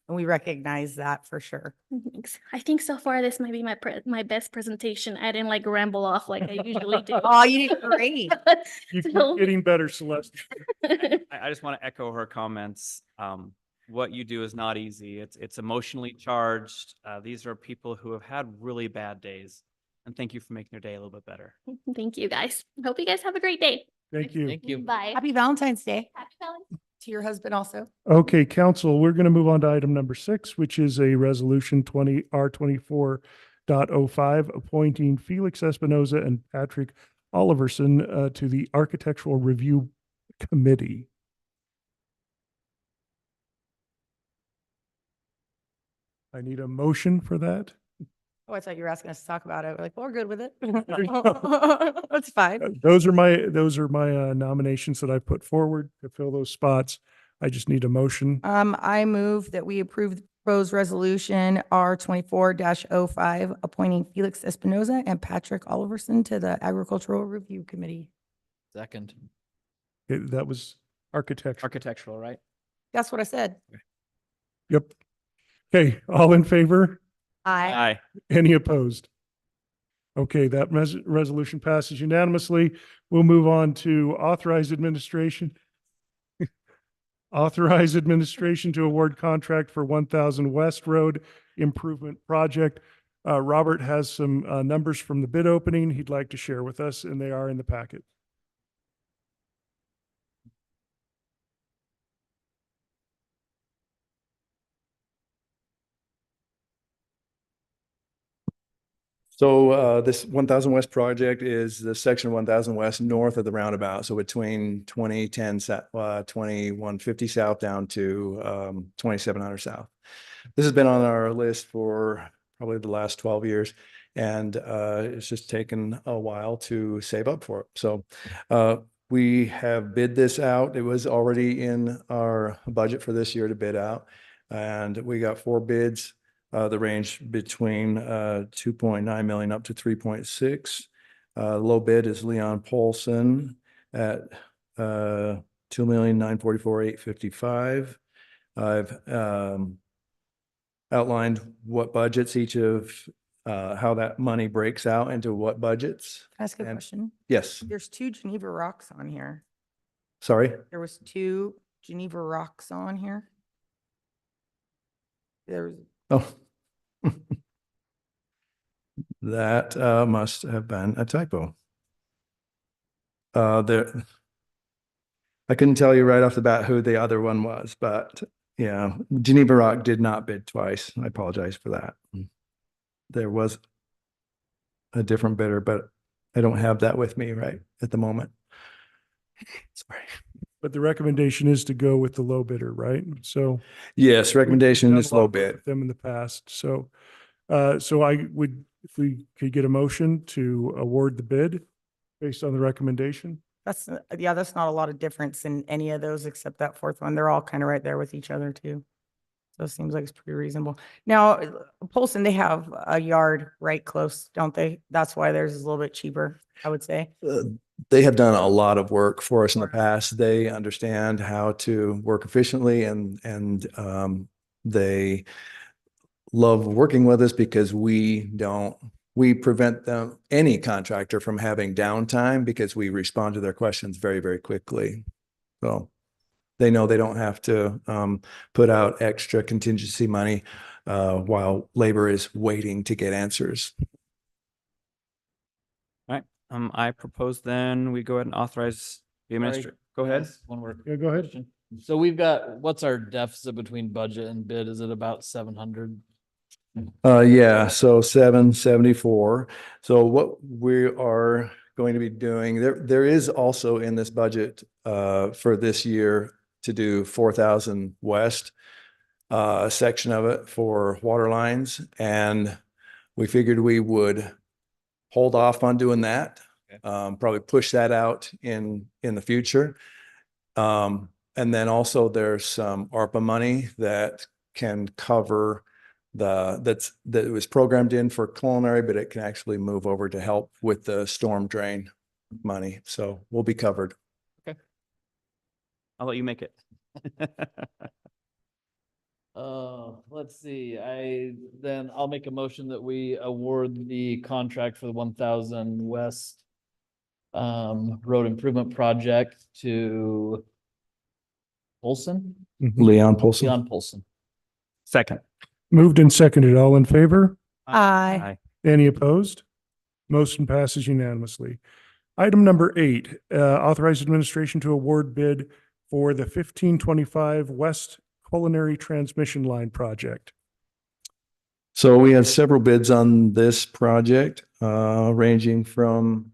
And we recognize that for sure. Thanks. I think so far this might be my best presentation. I didn't like ramble off like I usually do. Oh, you did great. You keep getting better, Celeste. I just want to echo her comments. What you do is not easy. It's emotionally charged. These are people who have had really bad days. And thank you for making your day a little bit better. Thank you, guys. Hope you guys have a great day. Thank you. Thank you. Bye. Happy Valentine's Day Happy Valentine's. to your husband also. Okay, council, we're going to move on to item number 6, which is a resolution R24.05, appointing Felix Espinoza and Patrick Oliverson to the Architectural Review Committee. I need a motion for that. Oh, I thought you were asking us to talk about it. We're like, well, we're good with it. There you go. That's fine. Those are my nominations that I put forward to fill those spots. I just need a motion. I move that we approve the proposed resolution R24-05, appointing Felix Espinoza and Patrick Oliverson to the Agricultural Review Committee. Second. That was architecture. Architectural, right? That's what I said. Yep. Okay, all in favor? Aye. Any opposed? Okay, that resolution passes unanimously. We'll move on to authorize administration. Authorize administration to award contract for 1000 West Road Improvement Project. Robert has some numbers from the bid opening he'd like to share with us, and they are in the packet. So this 1000 West project is the section of 1000 West north of the roundabout. So between 2150 south down to 2700 south. This has been on our list for probably the last 12 years. And it's just taken a while to save up for it. So we have bid this out. It was already in our budget for this year to bid out. And we got 4 bids. The range between 2.9 million up to 3.6. Low bid is Leon Polson at 2,944,855. I've outlined what budgets each of how that money breaks out into what budgets. Can I ask a question? Yes, There's 2 Geneva rocks on here. sorry. There was 2 Geneva rocks on here. There's Oh. That must have been a typo. There, I couldn't tell you right off the bat who the other one was, but yeah, Geneva Rock did not bid twice. I apologize for that. There was a different bidder, but I don't have that with me right at the moment. Sorry. But the recommendation is to go with the low bidder, right? So Yes, recommendation we've is done a lot low of work bid. with them in the past. So, so I would, if we could get a motion to award the bid based on the recommendation. That's, yeah, that's not a lot of difference in any of those except that 4th one. They're all kind of right there with each other too. So it seems like it's pretty reasonable. Now, Polson, they have a yard right close, don't they? That's why theirs is a little bit cheaper, I would say. They have done a lot of work for us in the past. They understand how to work efficiently and they love working with us because we prevent them, any contractor from having downtime because we respond to their questions very, very quickly. So they know they don't have to put out extra contingency money while labor is waiting to get answers. I propose then we go ahead and authorize the administrator. Go ahead. One more. Yeah, go ahead. question. So we've got, what's our deficit between budget and bid? Is it about 700? Yeah, so 774. So what we are going to be doing, there is also in this budget for this year to do 4000 West section of it for water lines. And we figured we would hold off on doing that. Okay. Probably push that out in the future. And then also there's some ARPA money that can cover that was programmed in for culinary, but it can actually move over to help with the storm drain money. So we'll be covered. Okay. I'll let you make it. Let's see, I'll make a motion that we award the contract for the 1000 West road improvement project to Polson? Leon Polson. Leon Polson. Second. Moved and seconded. All in favor? Aye. Any opposed? Motion passes unanimously. Item number 8, authorize administration to award bid for the 1525 West Culinary Transmission Line project. So we had several bids on this project, ranging from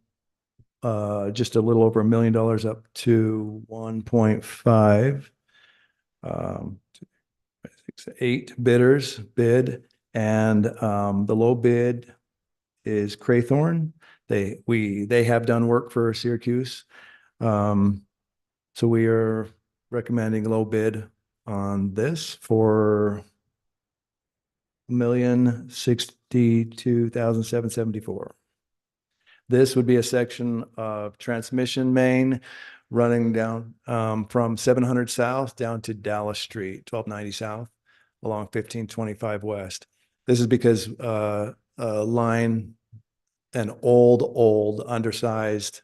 just a little over $1 million up to 1.5. 8 bidders bid, and the low bid is Craythorne. They have done work for Syracuse. So we are recommending low bid on this for $1,062,774. This would be a section of transmission main running down from 700 South down to Dallas Street, 1290 South, along 1525 West. This is because a line, an old undersized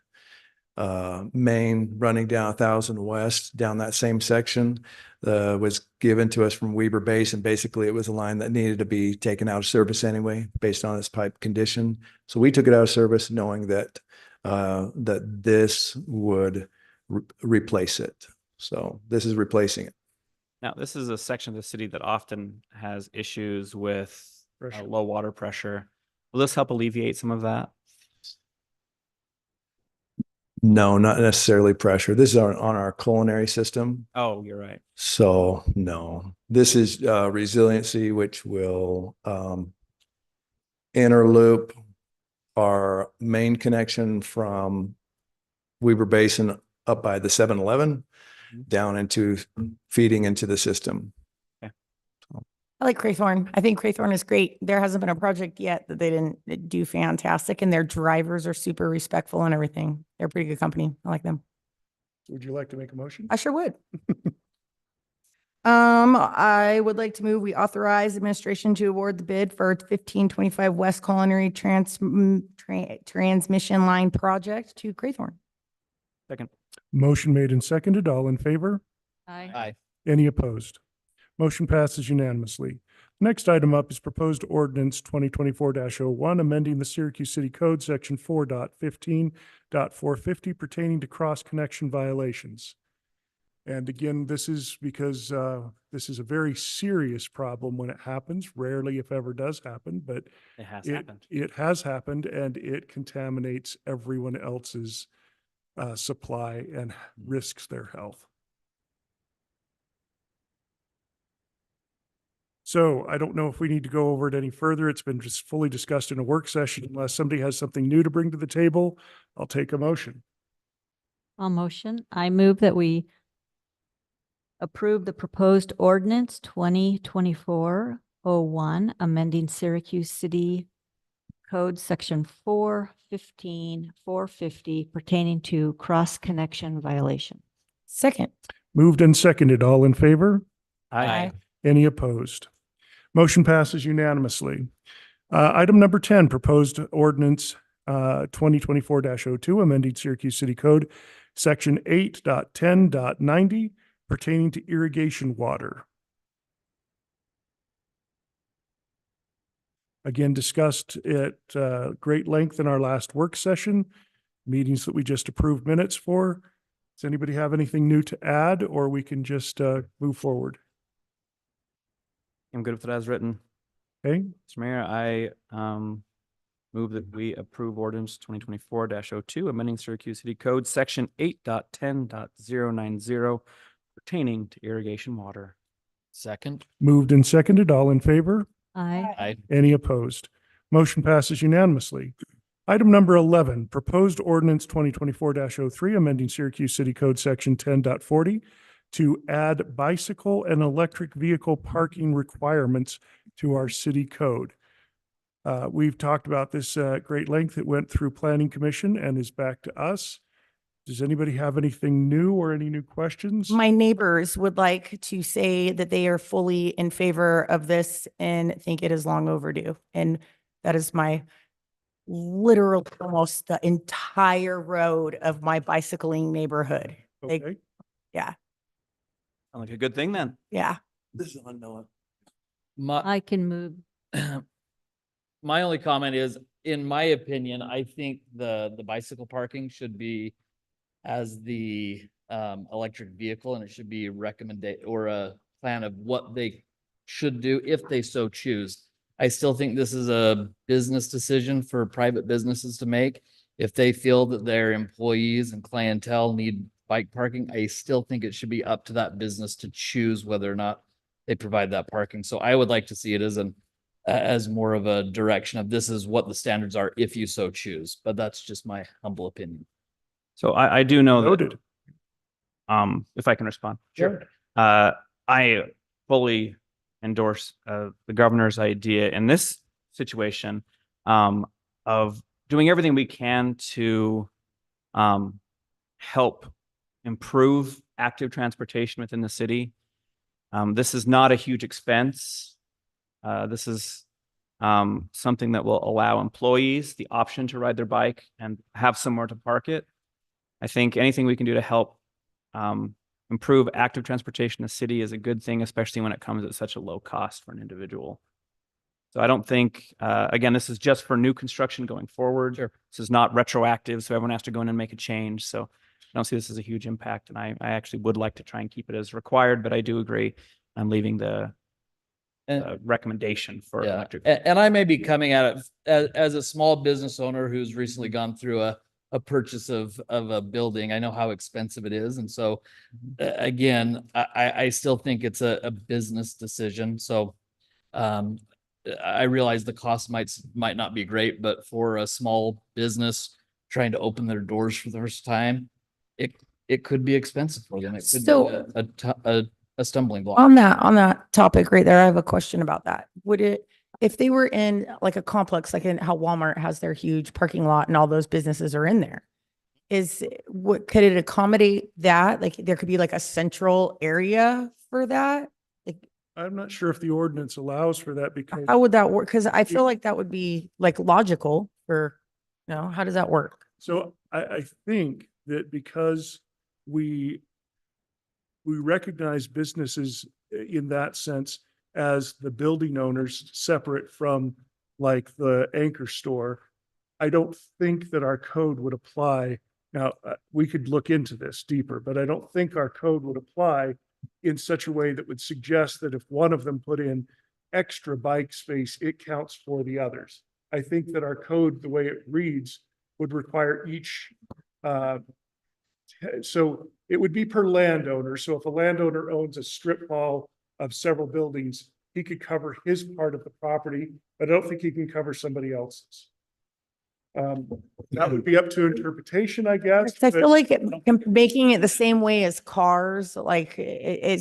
main running down 1000 West down that same section was given to us from Weber Base, and basically it was a line that needed to be taken out of service anyway based on its pipe condition. So we took it out of service knowing that that this would replace it. So this is replacing it. Now, this is a section of the city that often has issues with low water pressure. Will this help alleviate some of that? No, not necessarily pressure. This is on our culinary system. Oh, you're right. So no, this is resiliency, which will interloop our main connection from Weber Basin up by the 7-Eleven down into feeding into the system. I like Craythorne. I think Craythorne is great. There hasn't been a project yet that they didn't do fantastic, and their drivers are super respectful and everything. They're a pretty good company. I like them. Would you like to make a motion? I sure would. I would like to move, we authorize administration to award the bid for 1525 West Culinary Transmission Line project to Craythorne. Second. Motion made and seconded. All in favor? Aye. Any opposed? Motion passes unanimously. Next item up is proposed ordinance 2024-01, amending the Syracuse City Code, section 4.15.450 pertaining to cross-connection violations. And again, this is because this is a very serious problem when it happens, rarely if ever does happen, but It has happened. it has happened, and it contaminates everyone else's supply and risks their health. So I don't know if we need to go over it any further. It's been just fully discussed in a work session. Unless somebody has something new to bring to the table, I'll take a motion. I'll motion. I move that we approve the proposed ordinance 2024-01, amending Syracuse City Code, section 4.15.450 pertaining to cross-connection violation. Second. Moved and seconded. All in favor? Aye. Any opposed? Motion passes unanimously. Item number 10, proposed ordinance 2024-02, amending Syracuse City Code, section 8.10.90 pertaining to irrigation water. Again, discussed at great length in our last work session, meetings that we just approved minutes for. Does anybody have anything new to add, or we can just move forward? I'm good with it as written. Okay, Mr. Mayor, I move that we approve ordinance 2024-02, amending Syracuse City Code, section 8.10.090 pertaining to irrigation water. Second. moved and seconded. All in favor? Aye. Aye. Any opposed? Motion passes unanimously. Item number 11, proposed ordinance 2024-03, amending Syracuse City Code, section 10.40 to add bicycle and electric vehicle parking requirements to our city code. We've talked about this at great length. It went through Planning Commission and is back to us. Does anybody have anything new or any new questions? My neighbors would like to say that they are fully in favor of this and think it is long overdue. And that is my literal, almost the entire road of my bicycling neighborhood. Okay. Yeah. Sounds like a good thing then. Yeah. This is unknown. My, I can move. my only comment is, in my opinion, I think the bicycle parking should be as the electric vehicle, and it should be recommended or a plan of what they should do if they so choose. I still think this is a business decision for private businesses to make. If they feel that their employees and clientele need bike parking, I still think it should be up to that business to choose whether or not they provide that parking. So I would like to see it as more of a direction of this is what the standards are if you so choose, but that's just my humble opinion. So I do know that, Noted. if I can respond. Sure. I fully endorse the governor's idea in this situation of doing everything we can to help improve active transportation within the city. This is not a huge expense. This is something that will allow employees the option to ride their bike and have somewhere to park it. I think anything we can do to help improve active transportation in the city is a good thing, especially when it comes at such a low cost for an individual. So I don't think, again, this is just for new construction going forward. Sure. This is not retroactive, so everyone has to go in and make a change. So I don't see this as a huge impact, and I actually would like to try and keep it as required, but I do agree on leaving the recommendation for Yeah, electric. and I may be coming at it as a small business owner who's recently gone through a purchase of a building. I know how expensive it is. And so again, I still think it's a business decision. So I realize the cost might not be great, but for a small business trying to open their doors for the first time, it could be expensive for them. It could be a stumbling block. On that topic right there, I have a question about that. Would it, if they were in like a complex, like in how Walmart has their huge parking lot and all those businesses are in there, could it accommodate that? Like there could be like a central area for that? Like, I'm not sure if the ordinance allows for that because how would that work? Because I feel like that would be like logical for, how does that work? so I think that because we recognize businesses in that sense as the building owners separate from like the anchor store, I don't think that our code would apply. Now, we could look into this deeper, but I don't think our code would apply in such a way that would suggest that if one of them put in extra bike space, it counts for the others. I think that our code, the way it reads, would require each, so it would be per landowner. So if a landowner owns a strip mall of several buildings, he could cover his part of the property, but I don't think he can cover somebody else's. That would be up to interpretation, I guess. 'Cause I feel like making it the same way as cars, like it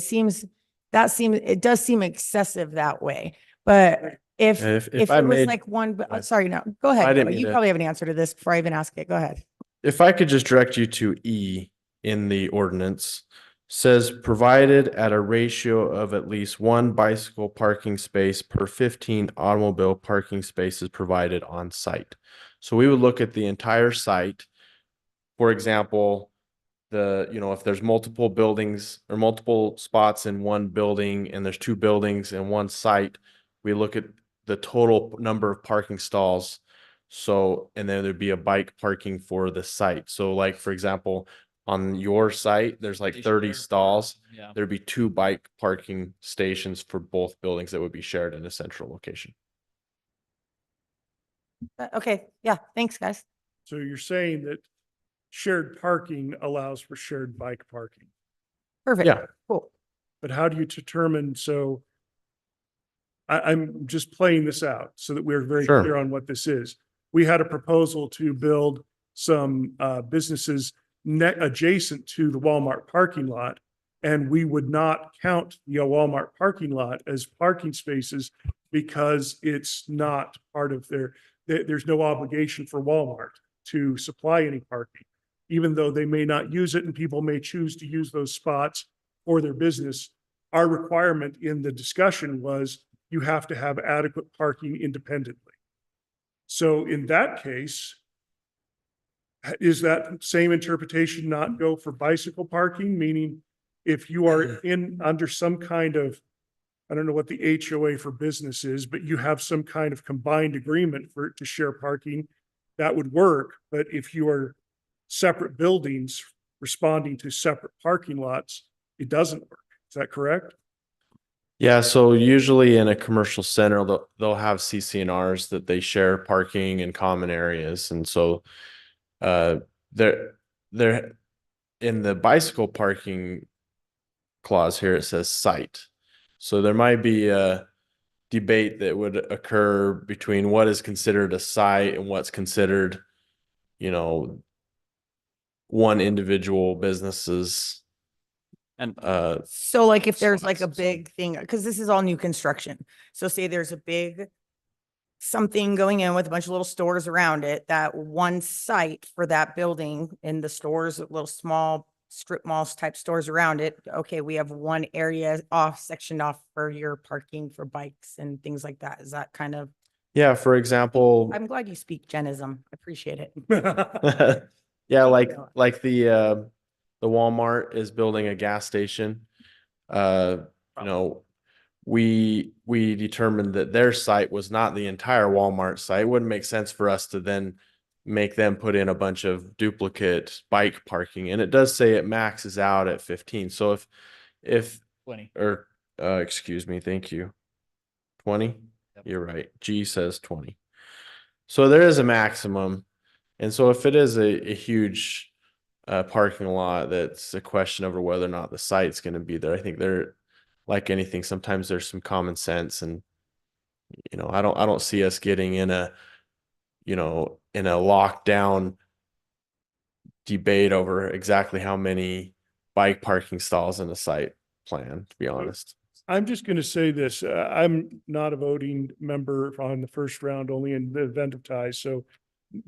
does seem excessive that way. But if it I was may- like one, sorry, no, go ahead. I didn't mean You to- probably have an answer to this before I even ask it. Go ahead. If I could just direct you to E in the ordinance, says provided at a ratio of at least one bicycle parking space per 15 automobile parking spaces provided on site. So we would look at the entire site. For example, if there's multiple buildings or multiple spots in one building and there's two buildings in one site, we look at the total number of parking stalls. So, and then there'd be a bike parking for the site. So like, for example, on your site, there's like 30 stalls. Yeah. There'd be 2 bike parking stations for both buildings that would be shared in a central location. Okay. Yeah. Thanks, guys. So you're saying that shared parking allows for shared bike parking, Perfect. Yeah. Cool. but how do you determine? So I'm just playing this out so that we're very Sure. clear on what this is. We had a proposal to build some businesses adjacent to the Walmart parking lot, and we would not count the Walmart parking lot as parking spaces because it's not part of there's no obligation for Walmart to supply any parking, even though they may not use it and people may choose to use those spots for their business. Our requirement in the discussion was you have to have adequate parking independently. So in that case, is that same interpretation not go for bicycle parking? Meaning if you are under some kind of I don't know what the HOA for business is, but you have some kind of combined agreement for it to share parking, that would work. But if you are separate buildings responding to separate parking lots, it doesn't work. Is that correct? Yeah, so usually in a commercial center, they'll have CC&Rs that they share parking in common areas. And so they're in the bicycle parking clause here, it says site. So there might be a debate that would occur between what is considered a site and what's considered, one individual business's. And So like if there's like a big thing, because this is all new construction. So say there's a big something going in with a bunch of little stores around it, that one site for that building and the stores, little small strip malls type stores around it. Okay, we have one area sectioned off for your parking for bikes and things like that. Is that kind of, Yeah, for example, I'm glad you speak Genism. I appreciate it. yeah, like the Walmart is building a gas station. We determined that their site was not the entire Walmart site. It wouldn't make sense for us to then make them put in a bunch of duplicate bike parking. And it does say it maxes out at 15. So if 20. or excuse me, thank you. 20? Yep. You're right. G says 20. So there is a maximum. And so if it is a huge parking lot, that's a question over whether or not the site's going to be there. I think they're like anything. Sometimes there's some common sense, and I don't see us getting in a lockdown debate over exactly how many bike parking stalls in a site plan, to be honest. I'm just going to say this. I'm not a voting member on the first round, only in the event of ties. So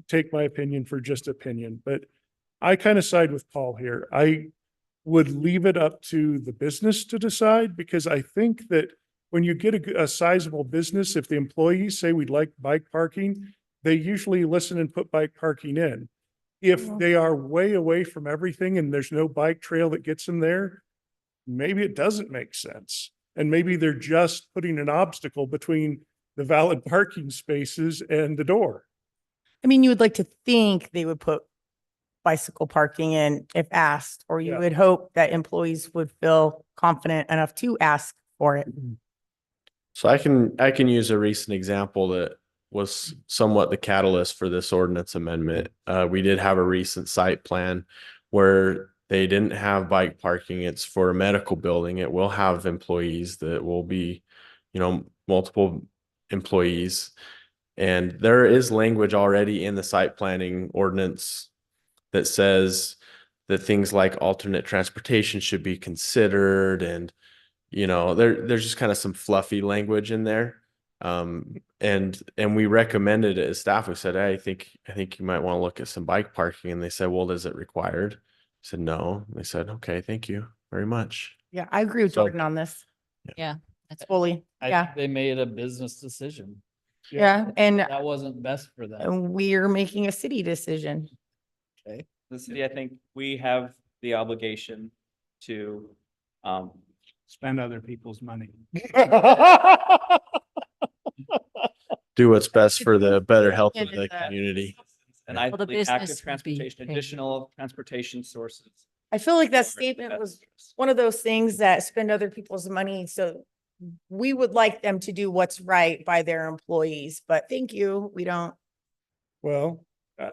take my opinion for just opinion, but I kind of side with Paul here. I would leave it up to the business to decide, because I think that when you get a sizable business, if the employees say we'd like bike parking, they usually listen and put bike parking in. If they are way away from everything and there's no bike trail that gets them there, maybe it doesn't make sense. And maybe they're just putting an obstacle between the valid parking spaces and the door. I mean, you would like to think they would put bicycle parking in if asked, or you Yeah. would hope that employees would feel confident enough to ask for it. So I can use a recent example that was somewhat the catalyst for this ordinance amendment. We did have a recent site plan where they didn't have bike parking. It's for a medical building. It will have employees that will be, multiple employees. And there is language already in the site planning ordinance that says that things like alternate transportation should be considered. And, there's just kind of some fluffy language in there. And we recommended it as staff. We said, hey, I think you might want to look at some bike parking. And they said, well, is it required? I said, no. And they said, okay, thank you very much. Yeah, I agree with So- Jordan on this. Yeah, that's Fully. I Yeah. think they made a business decision. Yeah. And That wasn't best for them. we're making a city decision. Okay. The city, I think we have the obligation to, Spend other people's money. Do what's best for the better health of Yeah, the it's a- community. and I Well, the believe active business would be transportation, paid. additional transportation sources. I feel like that are statement best was interest. one of those things that spend other people's money. So we would like them to do what's right by their employees, but thank you. We don't. Well,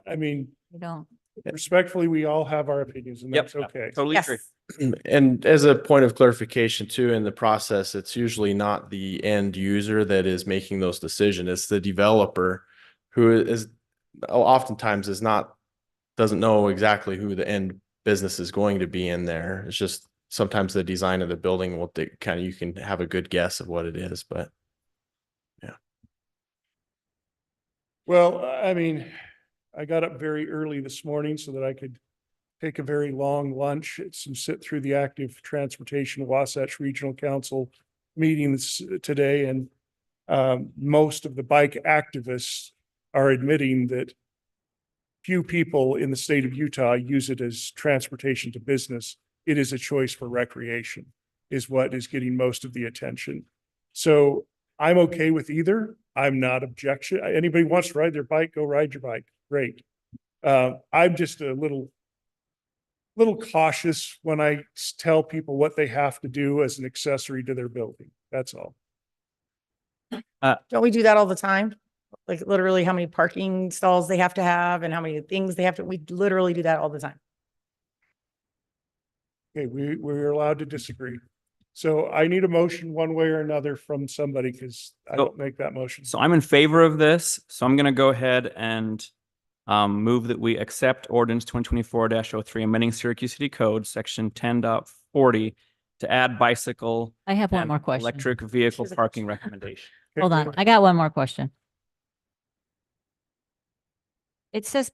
I mean, you don't. respectfully, we all have our opinions, and Yep. that's okay. Totally Yes. agree. And as a point of clarification too, in the process, it's usually not the end user that is making those decisions. It's the developer who is oftentimes doesn't know exactly who the end business is going to be in there. It's just sometimes the design of the building will you can have a good guess of what it is, but yeah. Well, I mean, I got up very early this morning so that I could take a very long lunch and sit through the active transportation Wasatch Regional Council meetings today. And most of the bike activists are admitting that few people in the state of Utah use it as transportation to business. It is a choice for recreation, is what is getting most of the attention. So I'm okay with either. I'm not objection. Anybody wants to ride their bike, go ride your bike. Great. I'm just a little cautious when I tell people what they have to do as an accessory to their building. That's all. Don't we do that all the time? Like literally how many parking stalls they have to have and how many things they have to, we literally do that all the time. Okay, we're allowed to disagree. So I need a motion one way or another from somebody because I don't make that motion. So I'm in favor of this. So I'm going to go ahead and move that we accept ordinance 2024-03, amending Syracuse City Code, section 10.40 to add bicycle. I have one and more question. Electric vehicle parking recommendation. Hold on, I got one more question. It says,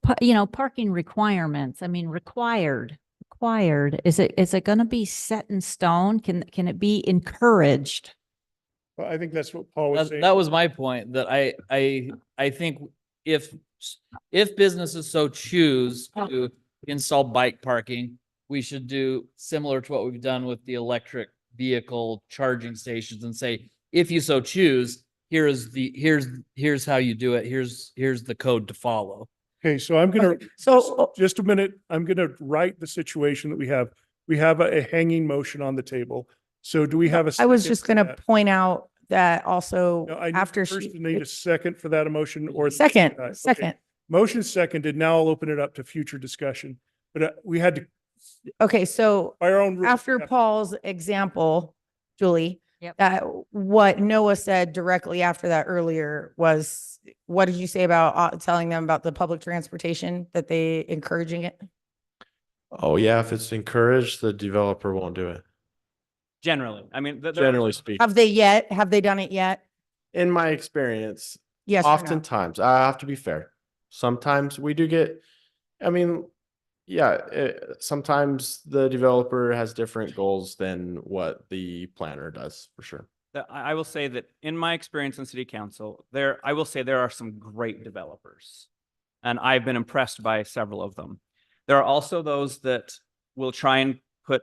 parking requirements. I mean, required. Is it going to be set in stone? Can it be encouraged? Well, I think that's what Paul was saying. That was my point, that I think if businesses so choose to install bike parking, we should do similar to what we've done with the electric vehicle charging stations and say, if you so choose, here's how you do it. Here's the code to follow. Okay, so I'm gonna, just a minute, I'm gonna write the situation that we have. We have a hanging motion on the table. So do we have a? I was second just for gonna that? point out that also No, I need- after first she. I need a second for that emotion or. Second, Okay. second. Motion seconded. Now I'll open it up to future discussion. But we had to, Okay, so by our own rules, after we have- Paul's example, Julie, Yep. that what Noah said directly after that earlier was, what did you say about telling them about the public transportation, that they encouraging it? Oh, yeah, if it's encouraged, the developer won't do it. Generally, I mean, Generally speaking, Have they done it yet? in my experience, Yes or no? oftentimes, I have to be fair. Sometimes we do get, I mean, yeah, sometimes the developer has different goals than what the planner does, for sure. I will say that in my experience in city council, I will say there are some great developers, and I've been impressed by several of them. There are also those that will try and put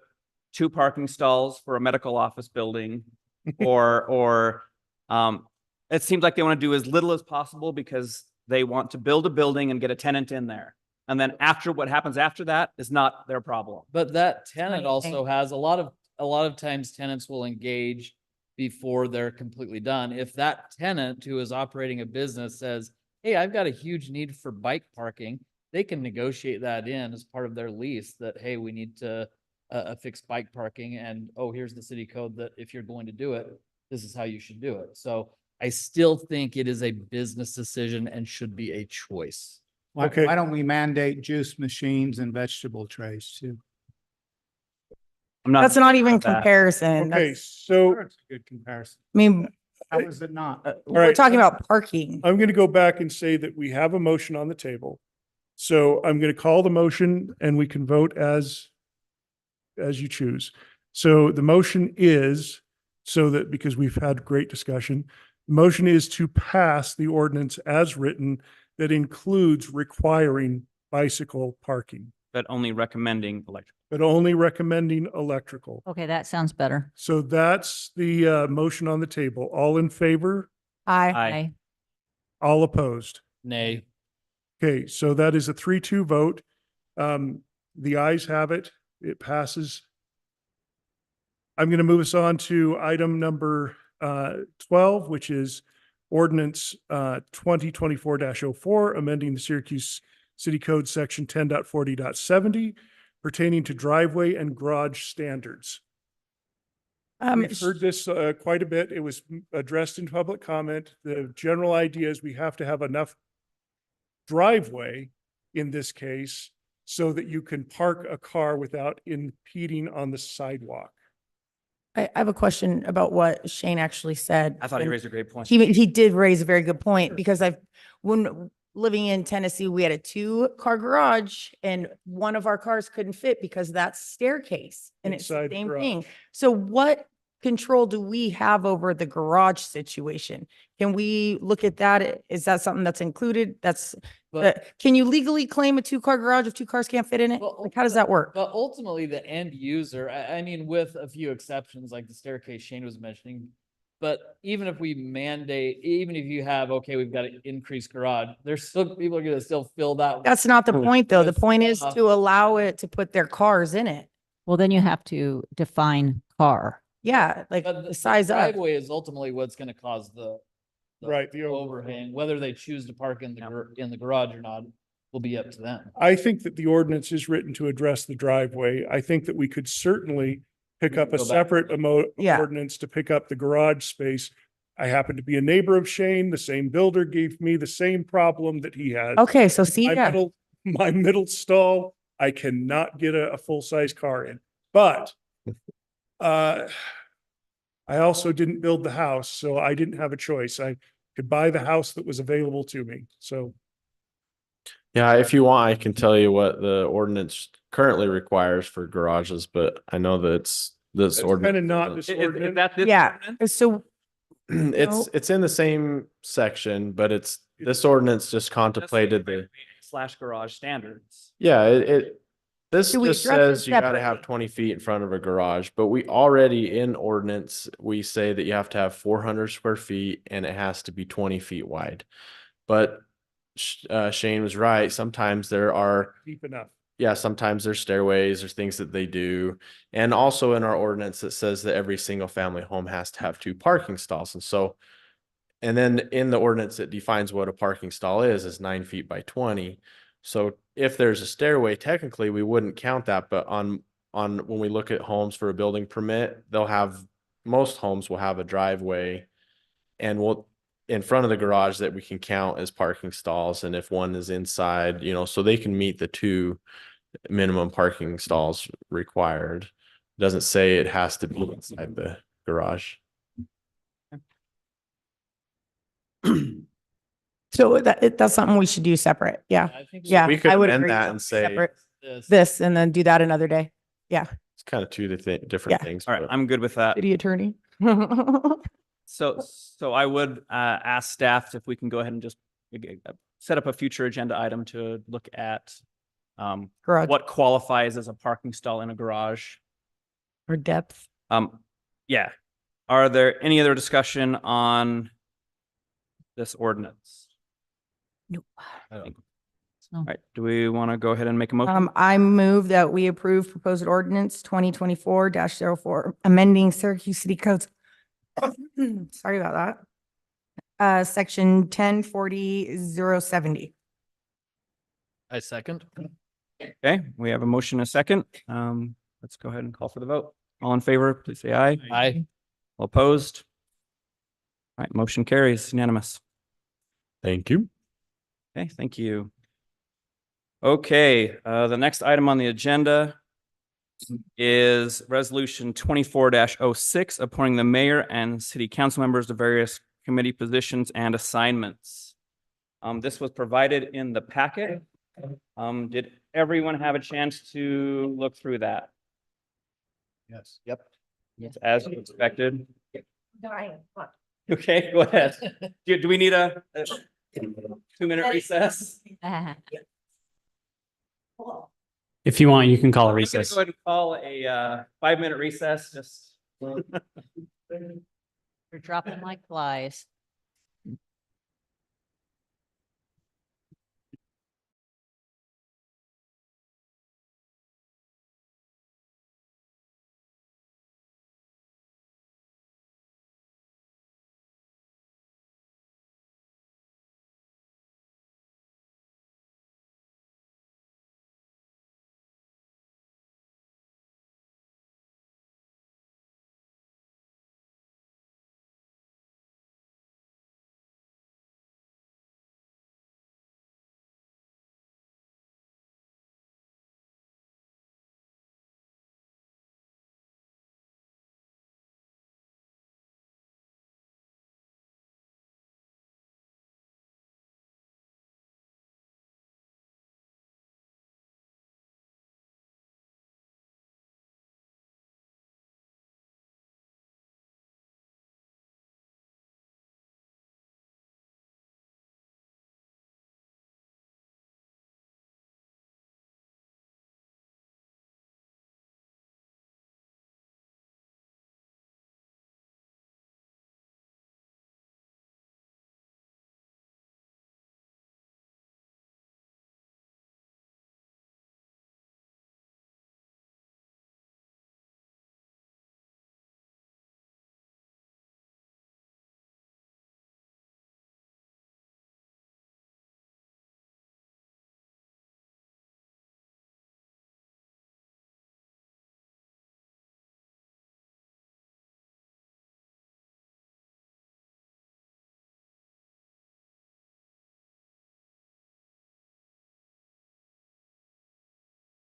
2 parking stalls for a medical office building, or it seems like they want to do as little as possible because they want to build a building and get a tenant in there. And then what happens after that is not their problem. But that tenant Funny also thing. has a lot of times tenants will engage before they're completely done. If that tenant who is operating a business says, hey, I've got a huge need for bike parking, they can negotiate that in as part of their lease that, hey, we need to fix bike parking, and oh, here's the city code that if you're going to do it, this is how you should do it. So I still think it is a business decision and should be a choice. Why, Okay. why don't we mandate juice machines and vegetable trays too? I'm not. That's not even about that. comparison. Okay, That's, so That's a good comparison. I mean, How is it not? we're right. talking about parking. I'm going to go back and say that we have a motion on the table. So I'm going to call the motion and we can vote as you choose. So the motion is because we've had great discussion, the motion is to pass the ordinance as written that includes requiring bicycle parking, But only recommending electric. but only recommending electrical. Okay, that sounds better. So that's the motion on the table. All in favor? Aye. All opposed? Nay. Okay, so that is a 3-2 vote. The ayes have it. It passes. I'm going to move us on to item number 12, which is ordinance 2024-04, amending the Syracuse City Code section 10.40.70 pertaining to driveway and garage standards. We've heard this quite a bit. It was addressed in public comment. The general idea is we have to have enough driveway in this case so that you can park a car without impeding on the sidewalk. I have a question about what Shane actually said. I thought he And raised a great point. He did raise a very good point because when living in Tennessee, we had a 2-car garage and one of our cars couldn't fit because that's staircase and it's the Inside the same garage. thing. So what control do we have over the garage situation? Can we look at that? Is that something that's included? Can you legally claim a 2-car garage if 2 cars can't fit in it? Well, Like, how does that work? But ultimately, the end user, I mean, with a few exceptions, like the staircase Shane was mentioning, But even if we mandate, even if you have, okay, we've got to increase garage, there's still, people are gonna still fill that. That's not the point, though. The with point is stuff. to allow it to put their cars in it. Well, then you have to define car. Yeah, like But the size up. driveway is ultimately what's gonna cause the Right, the overhang, whether they choose to park in in the garage or not, will be up to them. I think that the ordinance is written to address the driveway. I think that we could certainly pick up a Go back. separate Yeah. ordinance to pick up the garage space. I happen to be a neighbor of Shane. The same builder gave me the same problem that he has. Okay, so see, yeah. My middle stall, I cannot get a full-size car in, but I also didn't build the house, so I didn't have a choice. I could buy the house that was available to me. So Yeah, if you want, I can tell you what the ordinance currently requires for garages, but I know that this it's ordinance. kind of not this Is ordinance. that this? Yeah, ordinance? so It's in the same section, but this ordinance just contemplated the, Slash garage standards. yeah, this Do we just address it says you gotta have separately? 20 feet in front of a garage, but we already in ordinance, we say that you have to have 400 square feet and it has to be 20 feet wide. But Shane was right. Sometimes there are, Deep enough. yeah, sometimes there's stairways or things that they do. And also in our ordinance, it says that every single family home has to have 2 parking stalls. And so, and then in the ordinance, it defines what a parking stall is 9 feet by 20. So if there's a stairway, technically we wouldn't count that, but on when we look at homes for a building permit, most homes will have a driveway and in front of the garage that we can count as parking stalls. And if one is inside, so they can meet the 2 minimum parking stalls required. It doesn't say it has to be inside the garage. So that's something we should do separate. Yeah. I think Yeah, We could I would amend agree. that and say Separate this. this and then do that another day. Yeah. it's kind of 2 different Yeah. things. All right, but- I'm good with that. City attorney. So I would ask staff if we can go ahead and just set up a future agenda item to look at Garage what qualifies as a parking stall in a garage. or depth. Yeah. Are there any other discussion on this ordinance? Nope. All right, do we want to go ahead and make a motion? I move that we approve proposed ordinance 2024-04, amending Syracuse City Codes. Sorry about that. Section 1040-070. I second. Okay, we have a motion, and a second. Let's go ahead and call for the vote. All in favor, please say aye. Aye. All opposed? All right, motion carries unanimous. Thank you. Okay, thank you. Okay, the next item on the agenda is resolution 24-06, appointing the mayor and city council members to various committee positions and assignments. This was provided in the packet. Did everyone have a chance to look through that? Yes. Yep. Yes, as expected. Okay, go ahead. Do we need a 2-minute recess? If you want, you can call a I'm gonna recess. go ahead and call a 5-minute recess, just. You're dropping like flies.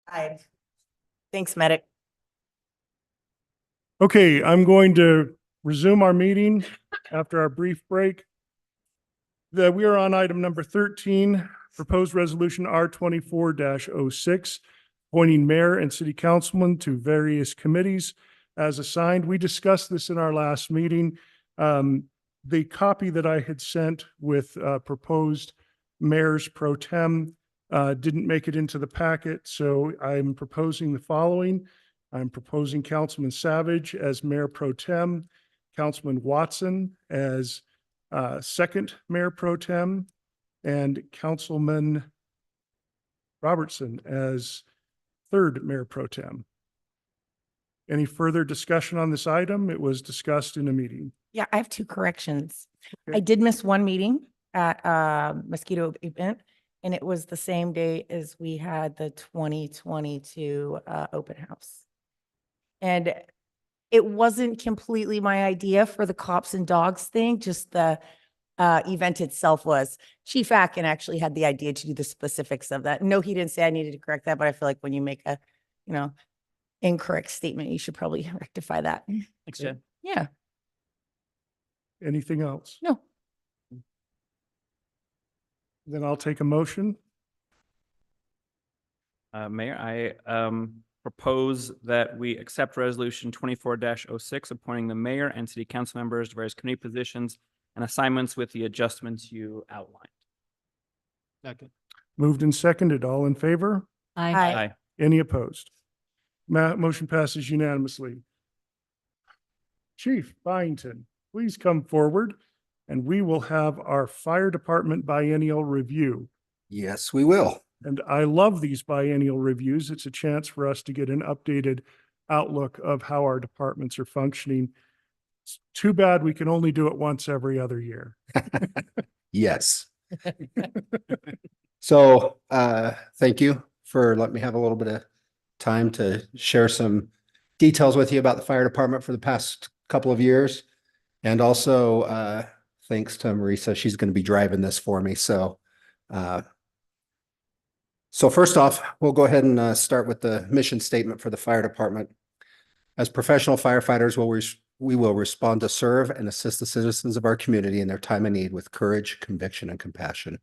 Aye. Thanks, medic. Okay, I'm going to resume our meeting after our brief break. We are on item number 13, proposed resolution R24-06, appointing mayor and city councilman to various committees as assigned. We discussed this in our last meeting. The copy that I had sent with proposed mayors pro tem didn't make it into the packet, so I'm proposing the following. I'm proposing Councilman Savage as mayor pro tem, Councilman Watson as second mayor pro tem, and Councilman Robertson as third mayor pro tem. Any further discussion on this item? It was discussed in a meeting. Yeah, I have two corrections. Okay. I did miss one meeting at mosquito event, and it was the same day as we had the 2022 open house. And it wasn't completely my idea for the cops and dogs thing, just the event itself was. Chief Akin actually had the idea to do the specifics of that. No, he didn't say I needed to correct that, but I feel like when you make a, incorrect statement, you should probably rectify that. Thanks, Jen. Yeah, Anything else? no. Then I'll take a motion. Mayor, I propose that we accept resolution 24-06, appointing the mayor and city council members to various committee positions and assignments with the adjustments you outlined. Second. Moved and seconded. All in favor? Aye. Any opposed? Motion passes unanimously. Chief Byington, please come forward and we will have our fire department biennial review. Yes, we will. And I love these biennial reviews. It's a chance for us to get an updated outlook of how our departments are functioning. It's too bad we can only do it once every other year. Yes. So, thank you for letting me have a little bit of time to share some details with you about the fire department for the past couple of years. And also, thanks to Marisa, she's going to be driving this for me. So first off, we'll go ahead and start with the mission statement for the fire department. As professional firefighters, we will respond to serve and assist the citizens of our community in their time of need with courage, conviction, and compassion.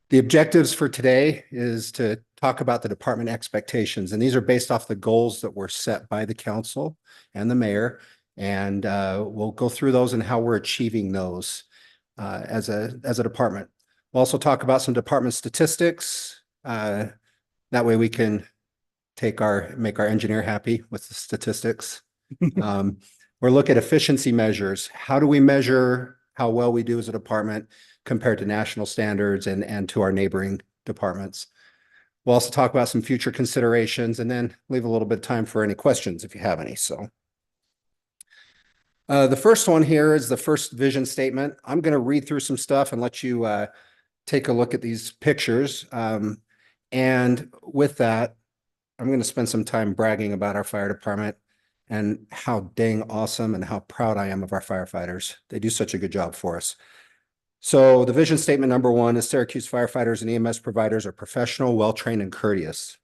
The objectives for today is to talk about the department expectations, and these are based off the goals that were set by the council and the mayor, and we'll go through those and how we're achieving those as a department. We'll also talk about some department statistics. That way we can make our engineer happy with the statistics. We'll look at efficiency measures. How do we measure how well we do as a department compared to national standards and to our neighboring departments? We'll also talk about some future considerations and then leave a little bit of time for any questions if you have any. So the first one here is the first vision statement. I'm going to read through some stuff and let you take a look at these pictures. And with that, I'm going to spend some time bragging about our fire department and how dang awesome and how proud I am of our firefighters. They do such a good job for us. So the vision statement number one is Syracuse firefighters and EMS providers are professional, well-trained, and courteous.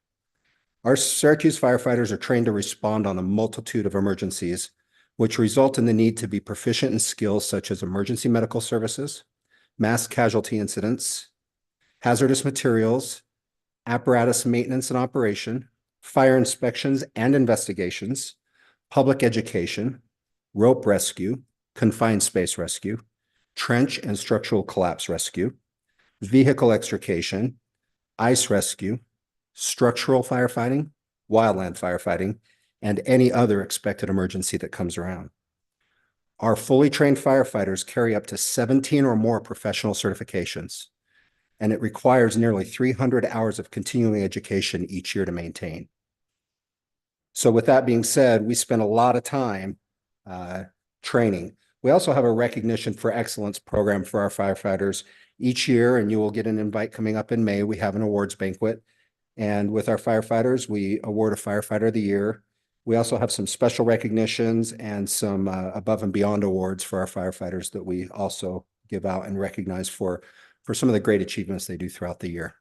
Our Syracuse firefighters are trained to respond on a multitude of emergencies, which result in the need to be proficient in skills such as emergency medical services, mass casualty incidents, hazardous materials, apparatus maintenance and operation, fire inspections and investigations, public education, rope rescue, confined space rescue, trench and structural collapse rescue, vehicle extrication, ice rescue, structural firefighting, wildland firefighting, and any other expected emergency that comes around. Our fully trained firefighters carry up to 17 or more professional certifications, and it requires nearly 300 hours of continuing education each year to maintain. So with that being said, we spend a lot of time training. We also have a recognition for excellence program for our firefighters each year, and you will get an invite coming up in May. We have an awards banquet, and with our firefighters, we award a firefighter of the year. We also have some special recognitions and some above and beyond awards for our firefighters that we also give out and recognize for some of the great achievements they do throughout the year.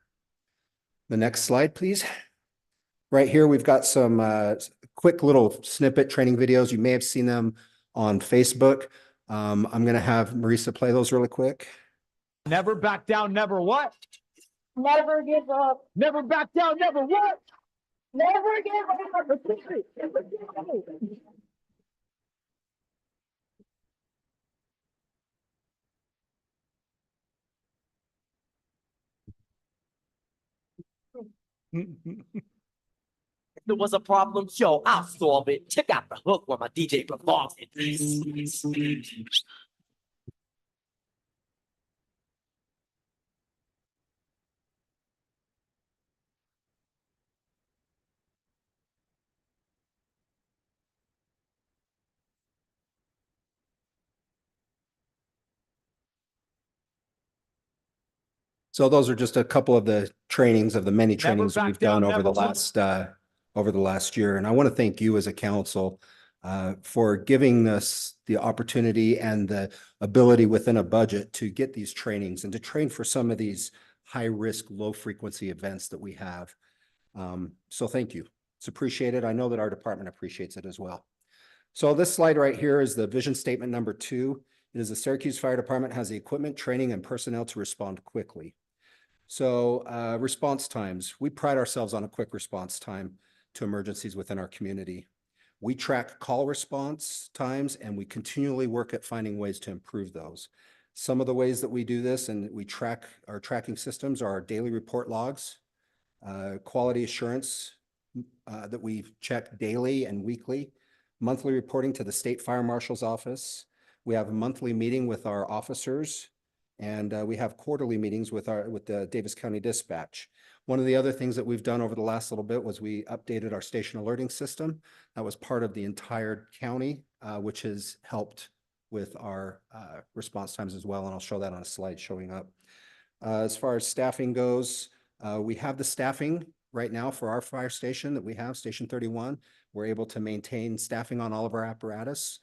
The next slide, please. Right here, we've got some quick little snippet training videos. You may have seen them on Facebook. I'm going to have Marisa play those really quick. Never back down, never what? Never give up. Never back down, never what? Never give up. If there was a problem, yo, I'll solve it. Check out the hook when my DJ performs it. So those are just a couple of the trainings of the many trainings that back we've done down, over the never last year. And I want to thank you as a council for giving us the opportunity and the ability within a budget to get these trainings and to train for some of these high risk, low frequency events that we have. So thank you. It's appreciated. I know that our department appreciates it as well. So this slide right here is the vision statement number 2. It is the Syracuse Fire Department has the equipment, training, and personnel to respond quickly. So response times, we pride ourselves on a quick response time to emergencies within our community. We track call response times and we continually work at finding ways to improve those. Some of the ways that we do this and we track our tracking systems are our daily report logs, quality assurance that we check daily and weekly, monthly reporting to the State Fire Marshal's office. We have a monthly meeting with our officers. And we have quarterly meetings with the Davis County Dispatch. One of the other things that we've done over the last little bit was we updated our station alerting system. That was part of the entire county, which has helped with our response times as well. And I'll show that on a slide showing up. As far as staffing goes, we have the staffing right now for our fire station that we have, Station 31. We're able to maintain staffing on all of our apparatus.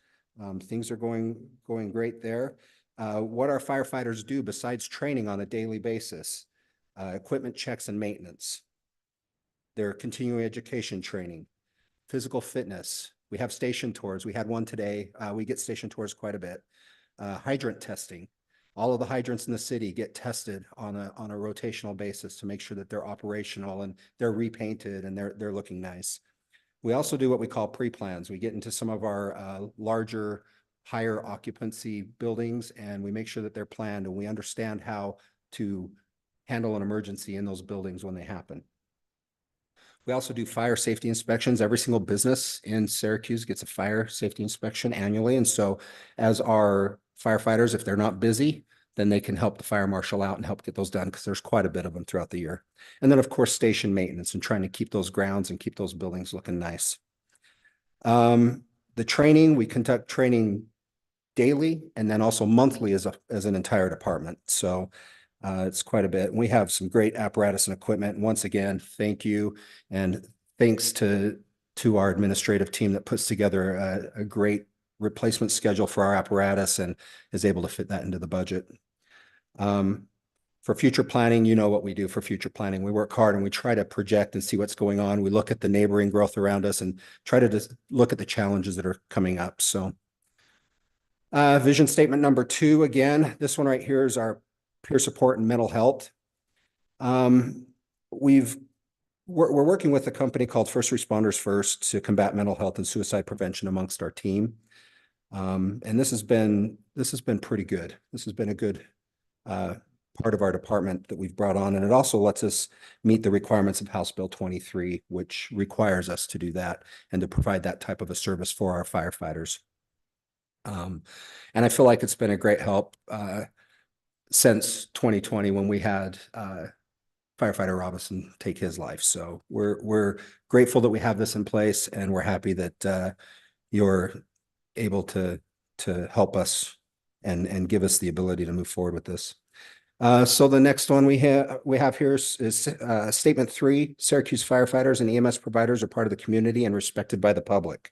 Things are going great there. What our firefighters do besides training on a daily basis, equipment checks and maintenance, their continuing education training, physical fitness. We have station tours. We had one today. We get station tours quite a bit. Hydrant testing. All of the hydrants in the city get tested on a rotational basis to make sure that they're operational and they're repainted and they're looking nice. We also do what we call pre-plans. We get into some of our larger higher occupancy buildings and we make sure that they're planned and we understand how to handle an emergency in those buildings when they happen. We also do fire safety inspections. Every single business in Syracuse gets a fire safety inspection annually. And so as our firefighters, if they're not busy, then they can help the fire marshal out and help get those done because there's quite a bit of them throughout the year. And then of course, station maintenance and trying to keep those grounds and keep those buildings looking nice. The training, we conduct training daily and then also monthly as an entire department. So it's quite a bit. And we have some great apparatus and equipment. And once again, thank you. And thanks to our administrative team that puts together a great replacement schedule for our apparatus and is able to fit that into the budget. For future planning, you know what we do for future planning. We work hard and we try to project and see what's going on. We look at the neighboring growth around us and try to just look at the challenges that are coming up. So vision statement number 2, again, this one right here is our peer support and mental health. We're working with a company called First Responders First to combat mental health and suicide prevention amongst our team. And this has been pretty good. This has been a good part of our department that we've brought on. And it also lets us meet the requirements of House Bill 23, which requires us to do that and to provide that type of a service for our firefighters. And I feel like it's been a great help since 2020 when we had firefighter Robinson take his life. So we're grateful that we have this in place and we're happy that you're able to help us and give us the ability to move forward with this. So the next one we have here is statement 3, Syracuse firefighters and EMS providers are part of the community and respected by the public.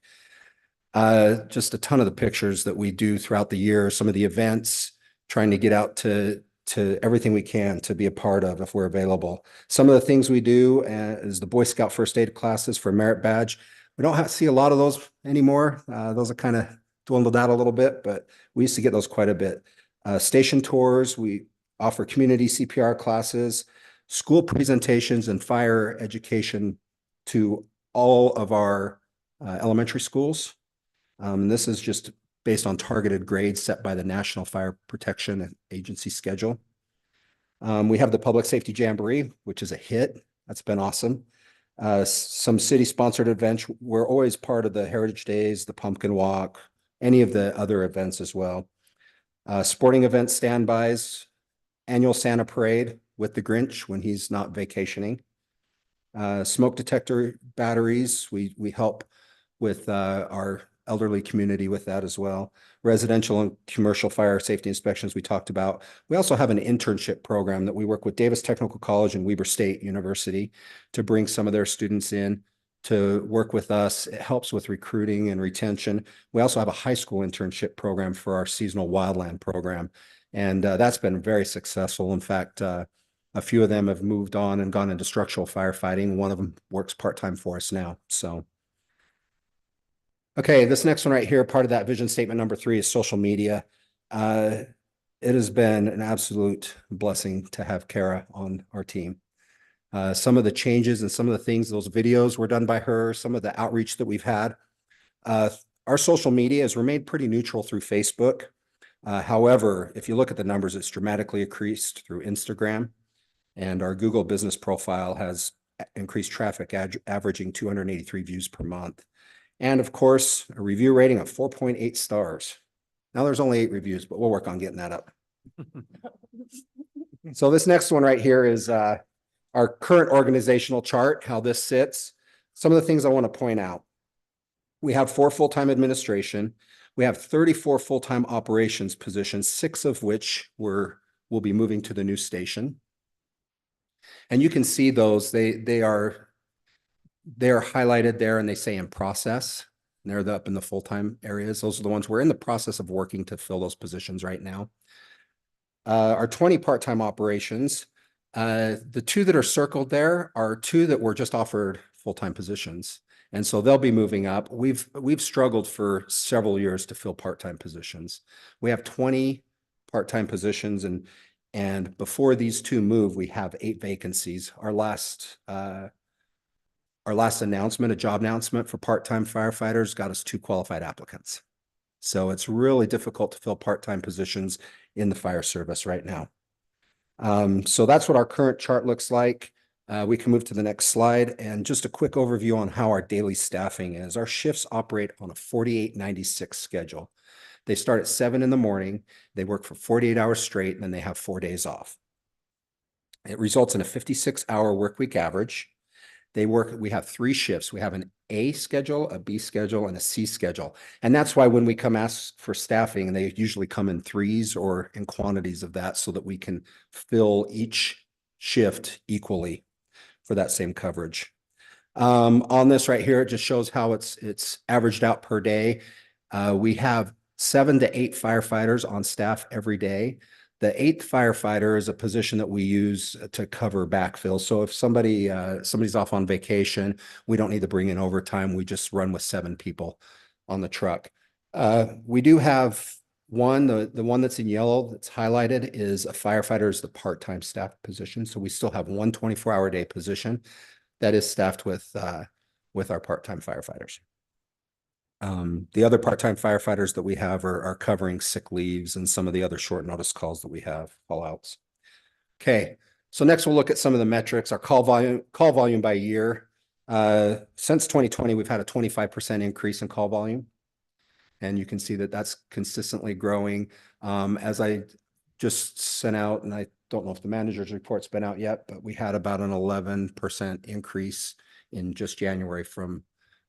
Just a ton of the pictures that we do throughout the year, some of the events, trying to get out to to everything we can to be a part of if we're available. Some of the things we do is the Boy Scout first aid classes for merit badge. We don't see a lot of those anymore. Those are kind of dwindled out a little bit, but we used to get those quite a bit. Station tours, we offer community CPR classes, school presentations, and fire education to all of our elementary schools. This is just based on targeted grades set by the National Fire Protection Agency schedule. We have the Public Safety Jamboree, which is a hit. That's been awesome. Some city-sponsored events. We're always part of the Heritage Days, the Pumpkin Walk, any of the other events as well. Sporting event standbys, annual Santa Parade with the Grinch when he's not vacationing. Smoke detector batteries, we help with our elderly community with that as well. Residential and commercial fire safety inspections we talked about. We also have an internship program that we work with Davis Technical College and Weber State University to bring some of their students in to work with us. It helps with recruiting and retention. We also have a high school internship program for our seasonal wildland program. And that's been very successful. In fact, a few of them have moved on and gone into structural firefighting. One of them works part-time for us now. So, okay, this next one right here, part of that vision statement number 3 is social media. It has been an absolute blessing to have Kara on our team. Some of the changes and some of the things, those videos were done by her, some of the outreach that we've had. Our social media has remained pretty neutral through Facebook. However, if you look at the numbers, it's dramatically increased through Instagram, and our Google business profile has increased traffic, averaging 283 views per month. And of course, a review rating of 4.8 stars. Now there's only 8 reviews, but we'll work on getting that up. So this next one right here is our current organizational chart, how this sits. Some of the things I want to point out. We have 4 full-time administration. We have 34 full-time operations positions, 6 of which will be moving to the new station. And you can see those, they are highlighted there and they say in process. And they're up in the full-time areas. Those are the ones we're in the process of working to fill those positions right now. Our 20 part-time operations, the 2 that are circled there are 2 that were just offered full-time positions. And so they'll be moving up. We've struggled for several years to fill part-time positions. We have 20 part-time positions, and before these 2 move, we have 8 vacancies. Our last announcement, a job announcement for part-time firefighters, got us 2 qualified applicants. So it's really difficult to fill part-time positions in the fire service right now. So that's what our current chart looks like. We can move to the next slide, and just a quick overview on how our daily staffing is. Our shifts operate on a 48-96 schedule. They start at 7 in the morning, they work for 48 hours straight, and then they have 4 days off. It results in a 56-hour work week average. We have 3 shifts. We have an A schedule, a B schedule, and a C schedule. And that's why when we come ask for staffing, they usually come in 3s or in quantities of that so that we can fill each shift equally for that same coverage. On this right here, it just shows how it's averaged out per day. We have 7 to 8 firefighters on staff every day. The 8th firefighter is a position that we use to cover backfill. So if somebody's off on vacation, we don't need to bring in overtime. We just run with 7 people on the truck. We do have one, the one that's in yellow that's highlighted is a firefighter is the part-time staff position. So we still have one 24-hour day position that is staffed with our part-time firefighters. The other part-time firefighters that we have are covering sick leaves and some of the other short notice calls that we have, call outs. Okay, so next we'll look at some of the metrics, our call volume by year. Since 2020, we've had a 25% increase in call volume. And you can see that that's consistently growing. As I just sent out, and I don't know if the manager's report's been out yet, but we had about an 11% increase in just January from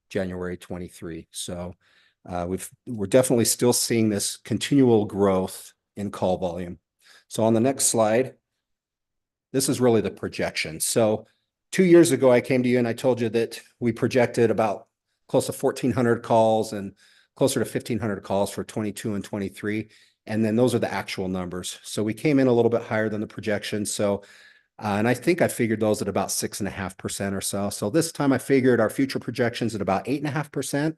January 23. So we're definitely still seeing this continual growth in call volume. So on the next slide, this is really the projection. So 2 years ago, I came to you and I told you that we projected about close to 1,400 calls and closer to 1,500 calls for 22 and 23. And then those are the actual numbers. So we came in a little bit higher than the projection. So, and I think I figured those at about 6.5% or so. So this time I figured our future projections at about 8.5%.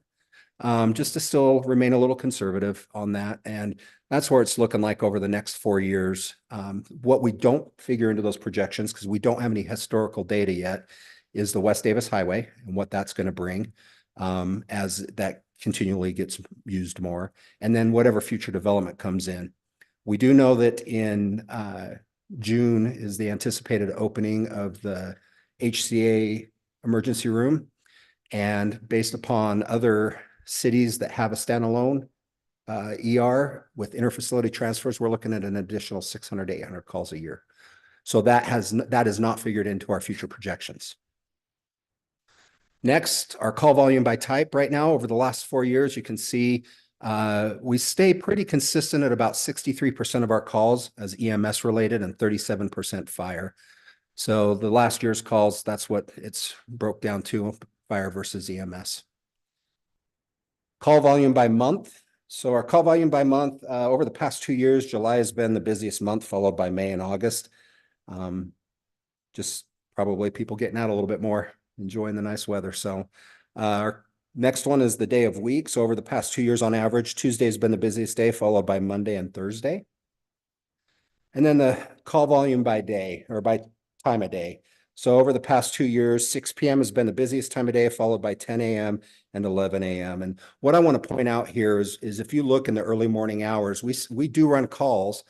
Just to still remain a little conservative on that. And that's where it's looking like over the next 4 years. What we don't figure into those projections, because we don't have any historical data yet, is the West Davis Highway and what that's going to bring as that continually gets used more. And then whatever future development comes in. We do know that in June is the anticipated opening of the HCA emergency room. And based upon other cities that have a standalone ER with interfacility transfers, we're looking at an additional 600 to 800 calls a year. So that is not figured into our future projections. Next, our call volume by type right now over the last 4 years, you can see we stay pretty consistent at about 63% of our calls as EMS related and 37% fire. So the last year's calls, that's what it's broke down to, fire versus EMS. Call volume by month. So our call volume by month over the past 2 years, July has been the busiest month, followed by May and August. Just probably people getting out a little bit more, enjoying the nice weather. So our next one is the day of week. So over the past 2 years on average, Tuesday has been the busiest day, followed by Monday and Thursday. And then the call volume by day or by time of day. So over the past 2 years, 6 p.m. has been the busiest time of day, followed by 10 a.m. and 11 a.m. And what I want to point out here is if you look in the early morning hours, we do run calls,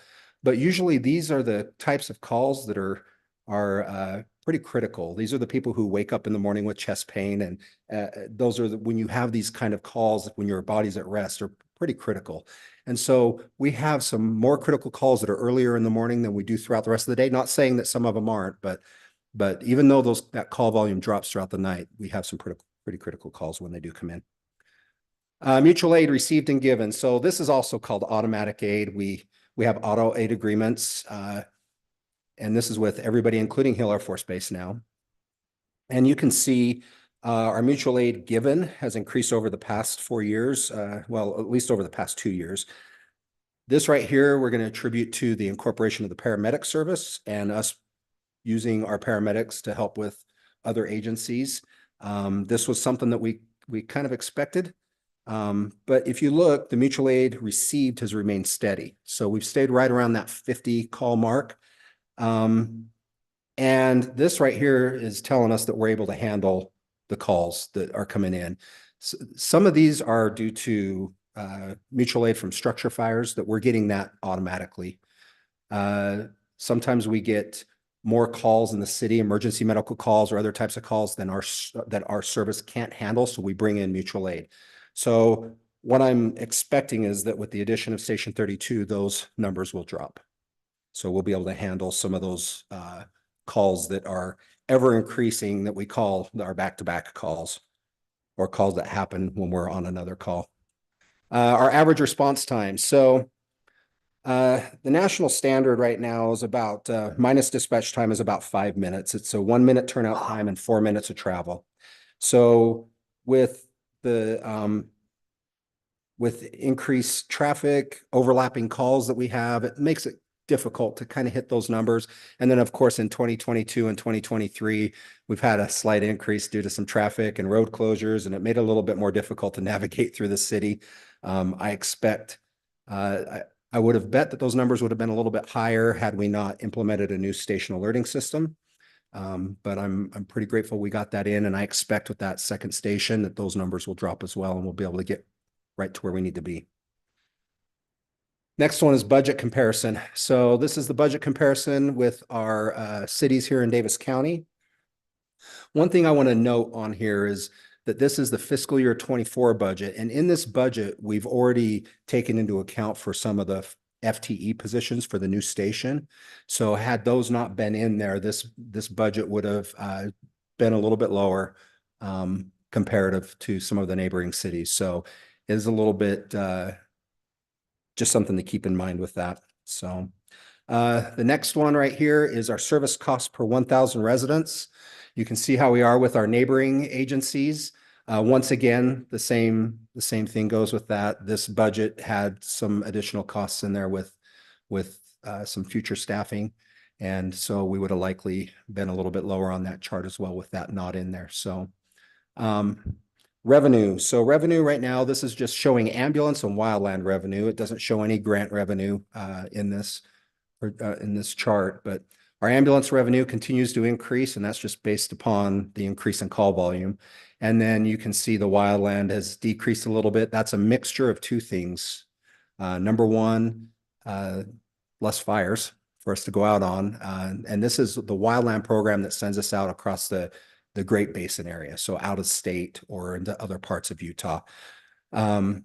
but usually these are the types of calls that are pretty critical. These are the people who wake up in the morning with chest pain, and those are when you have these kind of calls when your body's at rest are pretty critical. And so we have some more critical calls that are earlier in the morning than we do throughout the rest of the day. Not saying that some of them aren't, but even though that call volume drops throughout the night, we have some pretty critical calls when they do come in. Mutual aid received and given. So this is also called automatic aid. We have auto aid agreements, and this is with everybody, including Hill Air Force Base now. And you can see our mutual aid given has increased over the past 4 years, well, at least over the past 2 years. This right here, we're going to attribute to the incorporation of the paramedic service and us using our paramedics to help with other agencies. This was something that we kind of expected. But if you look, the mutual aid received has remained steady. So we've stayed right around that 50 call mark. And this right here is telling us that we're able to handle the calls that are coming in. Some of these are due to mutual aid from structure fires that we're getting that automatically. Sometimes we get more calls in the city, emergency medical calls or other types of calls than that our service can't handle. So we bring in mutual aid. So what I'm expecting is that with the addition of Station 32, those numbers will drop. So we'll be able to handle some of those calls that are ever increasing that we call our back-to-back calls or calls that happen when we're on another call. Our average response time. So the national standard right now is about minus dispatch time is about 5 minutes. It's a 1 minute turnout time and 4 minutes of travel. So with the with increased traffic, overlapping calls that we have, it makes it difficult to kind of hit those numbers. And then of course in 2022 and 2023, we've had a slight increase due to some traffic and road closures, and it made it a little bit more difficult to navigate through the city. I expect I would have bet that those numbers would have been a little bit higher had we not implemented a new station alerting system. But I'm pretty grateful we got that in, and I expect with that second station that those numbers will drop as well, and we'll be able to get right to where we need to be. Next one is budget comparison. So this is the budget comparison with our cities here in Davis County. One thing I want to note on here is that this is the fiscal year 24 budget. And in this budget, we've already taken into account for some of the FTE positions for the new station. So had those not been in there, this budget would have been a little bit lower comparative to some of the neighboring cities. So it is a little bit just something to keep in mind with that. So the next one right here is our service cost per 1,000 residents. You can see how we are with our neighboring agencies. Once again, the same thing goes with that. This budget had some additional costs in there with some future staffing. And so we would have likely been a little bit lower on that chart as well with that not in there. So revenue. So revenue right now, this is just showing ambulance and wildland revenue. It doesn't show any grant revenue in this chart, but our ambulance revenue continues to increase, and that's just based upon the increase in call volume. And then you can see the wildland has decreased a little bit. That's a mixture of two things. Number one, less fires for us to go out on. And this is the wildland program that sends us out across the Great Basin area, so out of state or into other parts of Utah. And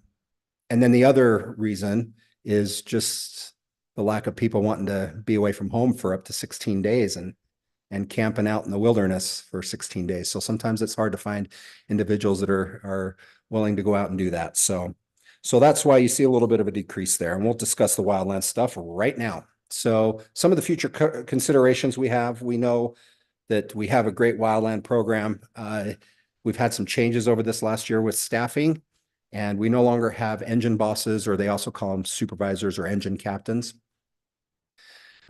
then the other reason is just the lack of people wanting to be away from home for up to 16 days and camping out in the wilderness for 16 days. So sometimes it's hard to find individuals that are willing to go out and do that. So that's why you see a little bit of a decrease there. And we'll discuss the wildland stuff right now. So some of the future considerations we have, we know that we have a great wildland program. We've had some changes over this last year with staffing, and we no longer have engine bosses, or they also call them supervisors or engine captains.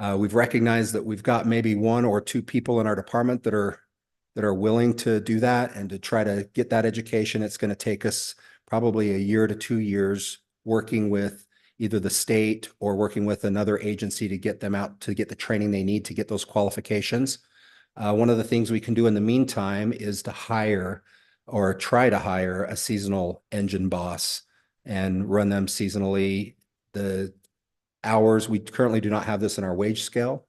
We've recognized that we've got maybe one or two people in our department that are willing to do that and to try to get that education. It's going to take us probably a year to 2 years working with either the state or working with another agency to get them out to get the training they need to get those qualifications. One of the things we can do in the meantime is to hire or try to hire a seasonal engine boss and run them seasonally. The hours, we currently do not have this in our wage scale.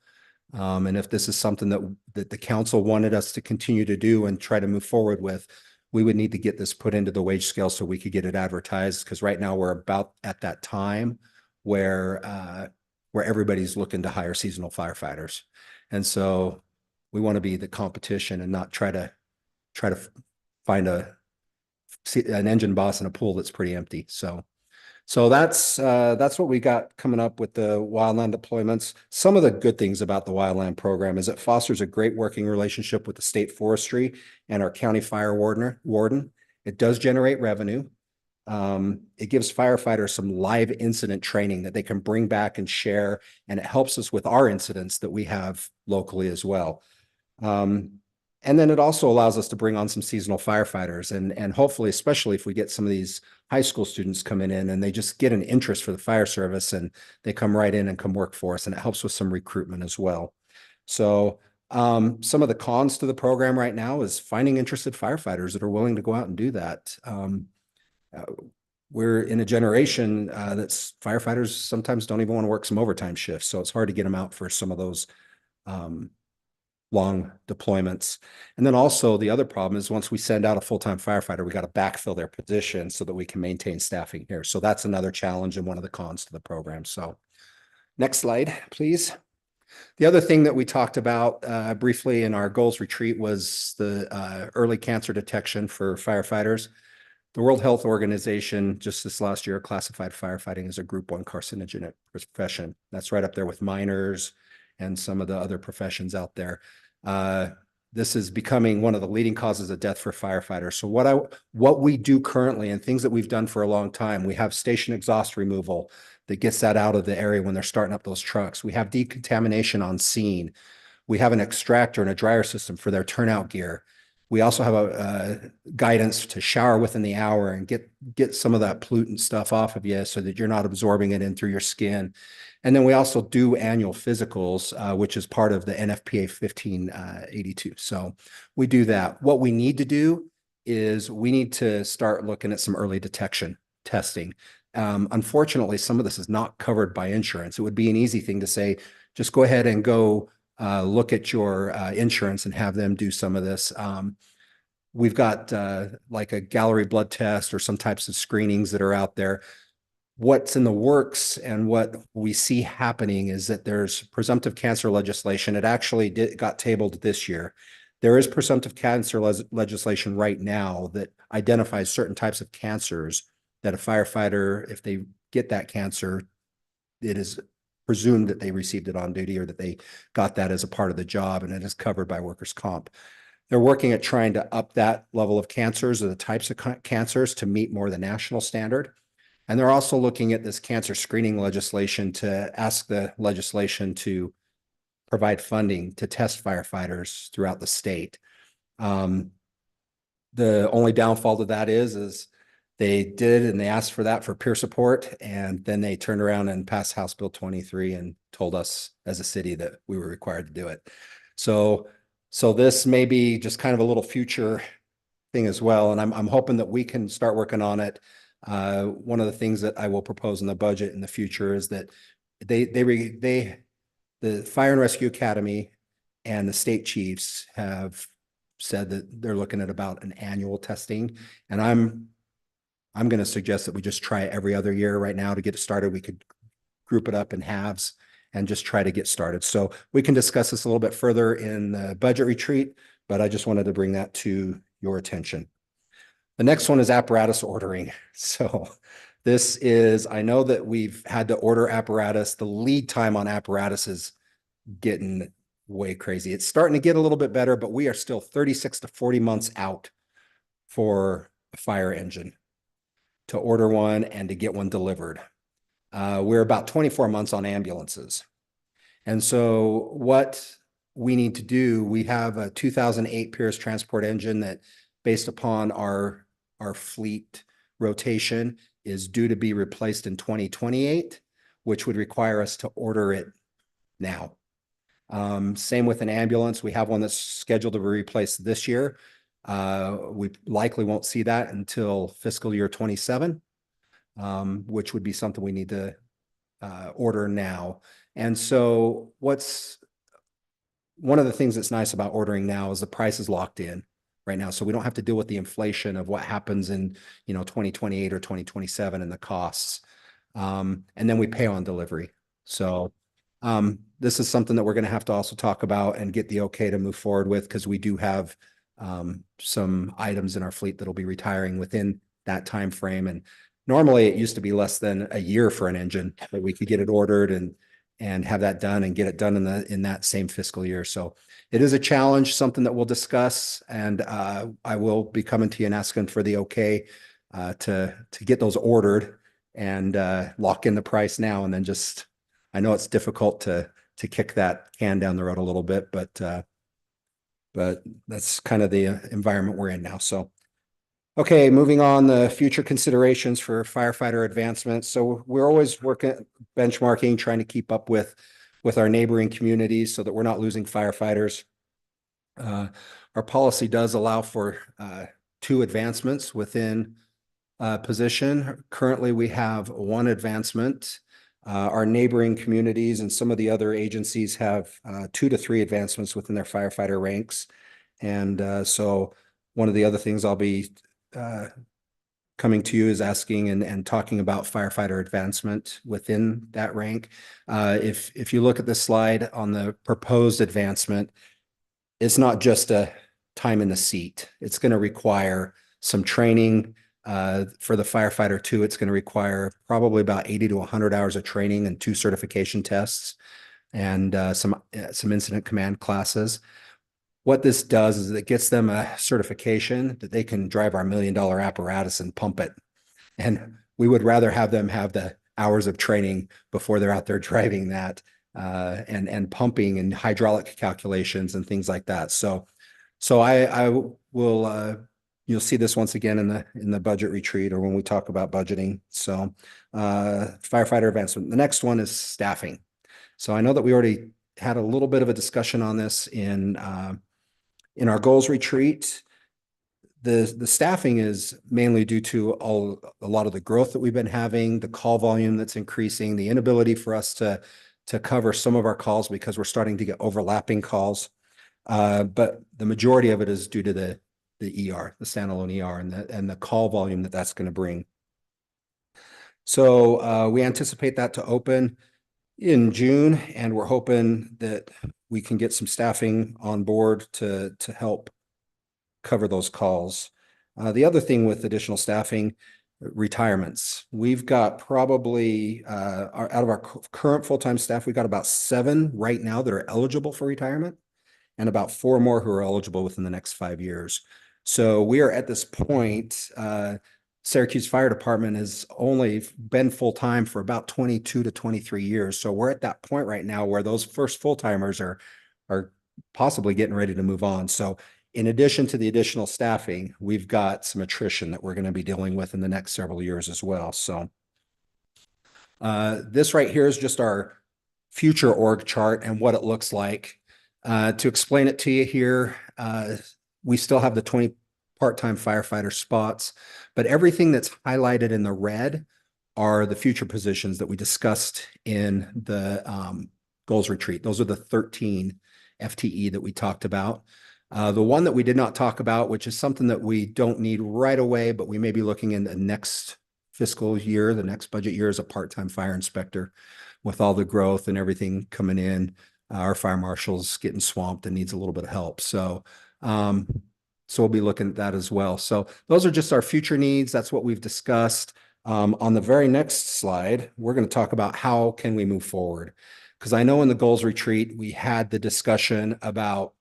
And if this is something that the council wanted us to continue to do and try to move forward with, we would need to get this put into the wage scale so we could get it advertised. Because right now we're about at that time where everybody's looking to hire seasonal firefighters. And so we want to be the competition and not try to find an engine boss in a pool that's pretty empty. So that's what we got coming up with the wildland deployments. Some of the good things about the wildland program is it fosters a great working relationship with the state forestry and our county fire warden. It does generate revenue. It gives firefighters some live incident training that they can bring back and share, and it helps us with our incidents that we have locally as well. And then it also allows us to bring on some seasonal firefighters and hopefully, especially if we get some of these high school students coming in and they just get an interest for the fire service and they come right in and come work for us, and it helps with some recruitment as well. So some of the cons to the program right now is finding interested firefighters that are willing to go out and do that. We're in a generation that's firefighters sometimes don't even want to work some overtime shifts. So it's hard to get them out for some of those long deployments. And then also the other problem is once we send out a full-time firefighter, we got to backfill their position so that we can maintain staffing here. So that's another challenge and one of the cons to the program. So next slide, please. The other thing that we talked about briefly in our goals retreat was the early cancer detection for firefighters. The World Health Organization just this last year classified firefighting as a Group 1 carcinogenic profession. That's right up there with miners and some of the other professions out there. This is becoming one of the leading causes of death for firefighters. So what we do currently and things that we've done for a long time, we have station exhaust removal that gets that out of the area when they're starting up those trucks. We have decontamination on scene. We have an extractor and a dryer system for their turnout gear. We also have a guidance to shower within the hour and get some of that pollutant stuff off of you so that you're not absorbing it in through your skin. And then we also do annual physicals, which is part of the NFPA 1582. So we do that. What we need to do is we need to start looking at some early detection testing. Unfortunately, some of this is not covered by insurance. It would be an easy thing to say, just go ahead and go look at your insurance and have them do some of this. We've got like a Gallery blood test or some types of screenings that are out there. What's in the works and what we see happening is that there's presumptive cancer legislation. It actually got tabled this year. There is presumptive cancer legislation right now that identifies certain types of cancers that a firefighter, if they get that cancer, it is presumed that they received it on duty or that they got that as a part of the job, and it is covered by workers' comp. they're working at trying to up that level of cancers or the types of cancers to meet more the national standard. And they're also looking at this cancer screening legislation to ask the legislation to provide funding to test firefighters throughout the state. The only downfall to that is they did, and they asked for that for peer support. And then they turned around and passed House Bill 23 and told us as a city that we were required to do it. So this may be just kind of a little future thing as well. And I'm hoping that we can start working on it. One of the things that I will propose in the budget in the future is that the Fire and Rescue Academy and the state chiefs have said that they're looking at about an annual testing. And I'm going to suggest that we just try every other year right now to get it started. We could group it up in halves and just try to get started. So we can discuss this a little bit further in the budget retreat, but I just wanted to bring that to your attention. The next one is apparatus ordering. So this is, I know that we've had to order apparatus. The lead time on apparatus is getting way crazy. It's starting to get a little bit better, but we are still 36 to 40 months out for a fire engine to order one and to get one delivered. We're about 24 months on ambulances. And so what we need to do, we have a 2008 Pierce transport engine that, based upon our fleet rotation, is due to be replaced in 2028, which would require us to order it now. Same with an ambulance. We have one that's scheduled to be replaced this year. We likely won't see that until fiscal year 27, which would be something we need to order now. And so one of the things that's nice about ordering now is the price is locked in right now. So we don't have to deal with the inflation of what happens in 2028 or 2027 and the costs. And then we pay on delivery. So this is something that we're going to have to also talk about and get the okay to move forward with, because we do have some items in our fleet that'll be retiring within that time frame. And normally it used to be less than a year for an engine that we could get it ordered and have that done and get it done in that same fiscal year. So it is a challenge, something that we'll discuss, and I will be coming to you and asking for the okay to get those ordered and lock in the price now. And then just, I know it's difficult to kick that can down the road a little bit, but that's kind of the environment we're in now. So, okay, moving on, the future considerations for firefighter advancement. So we're always working, benchmarking, trying to keep up with our neighboring communities so that we're not losing firefighters. Our policy does allow for 2 advancements within position. Currently, we have 1 advancement. Our neighboring communities and some of the other agencies have 2 to 3 advancements within their firefighter ranks. And so one of the other things I'll be coming to you is asking and talking about firefighter advancement within that rank. If you look at this slide on the proposed advancement, it's not just a time in the seat. It's going to require some training. For the firefighter 2, it's going to require probably about 80 to 100 hours of training and 2 certification tests and some incident command classes. What this does is it gets them a certification that they can drive our $1 million apparatus and pump it. And we would rather have them have the hours of training before they're out there driving that and pumping and hydraulic calculations and things like that. So I will, you'll see this once again in the budget retreat or when we talk about budgeting. So firefighter advancement. The next one is staffing. So I know that we already had a little bit of a discussion on this in our goals retreat. The staffing is mainly due to a lot of the growth that we've been having, the call volume that's increasing, the inability for us to cover some of our calls because we're starting to get overlapping calls. But the majority of it is due to the ER, the standalone ER, and the call volume that's going to bring. So we anticipate that to open in June, and we're hoping that we can get some staffing on board to help cover those calls. The other thing with additional staffing, retirements. We've got probably out of our current full-time staff, we've got about 7 right now that are eligible for retirement. and about 4 more who are eligible within the next 5 years. So we are at this point, Syracuse Fire Department has only been full-time for about 22 to 23 years. So we're at that point right now where those first full-timers are possibly getting ready to move on. So in addition to the additional staffing, we've got some attrition that we're going to be dealing with in the next several years as well. So this right here is just our future org chart and what it looks like. To explain it to you here, we still have the 20 part-time firefighter spots, but everything that's highlighted in the red are the future positions that we discussed in the goals retreat. Those are the 13 FTE that we talked about. The one that we did not talk about, which is something that we don't need right away, but we may be looking in the next fiscal year, the next budget year, is a part-time fire inspector. With all the growth and everything coming in, our fire marshal's getting swamped and needs a little bit of help. So we'll be looking at that as well. So those are just our future needs. That's what we've discussed. On the very next slide, we're going to talk about how can we move forward. Because I know in the goals retreat, we had the discussion about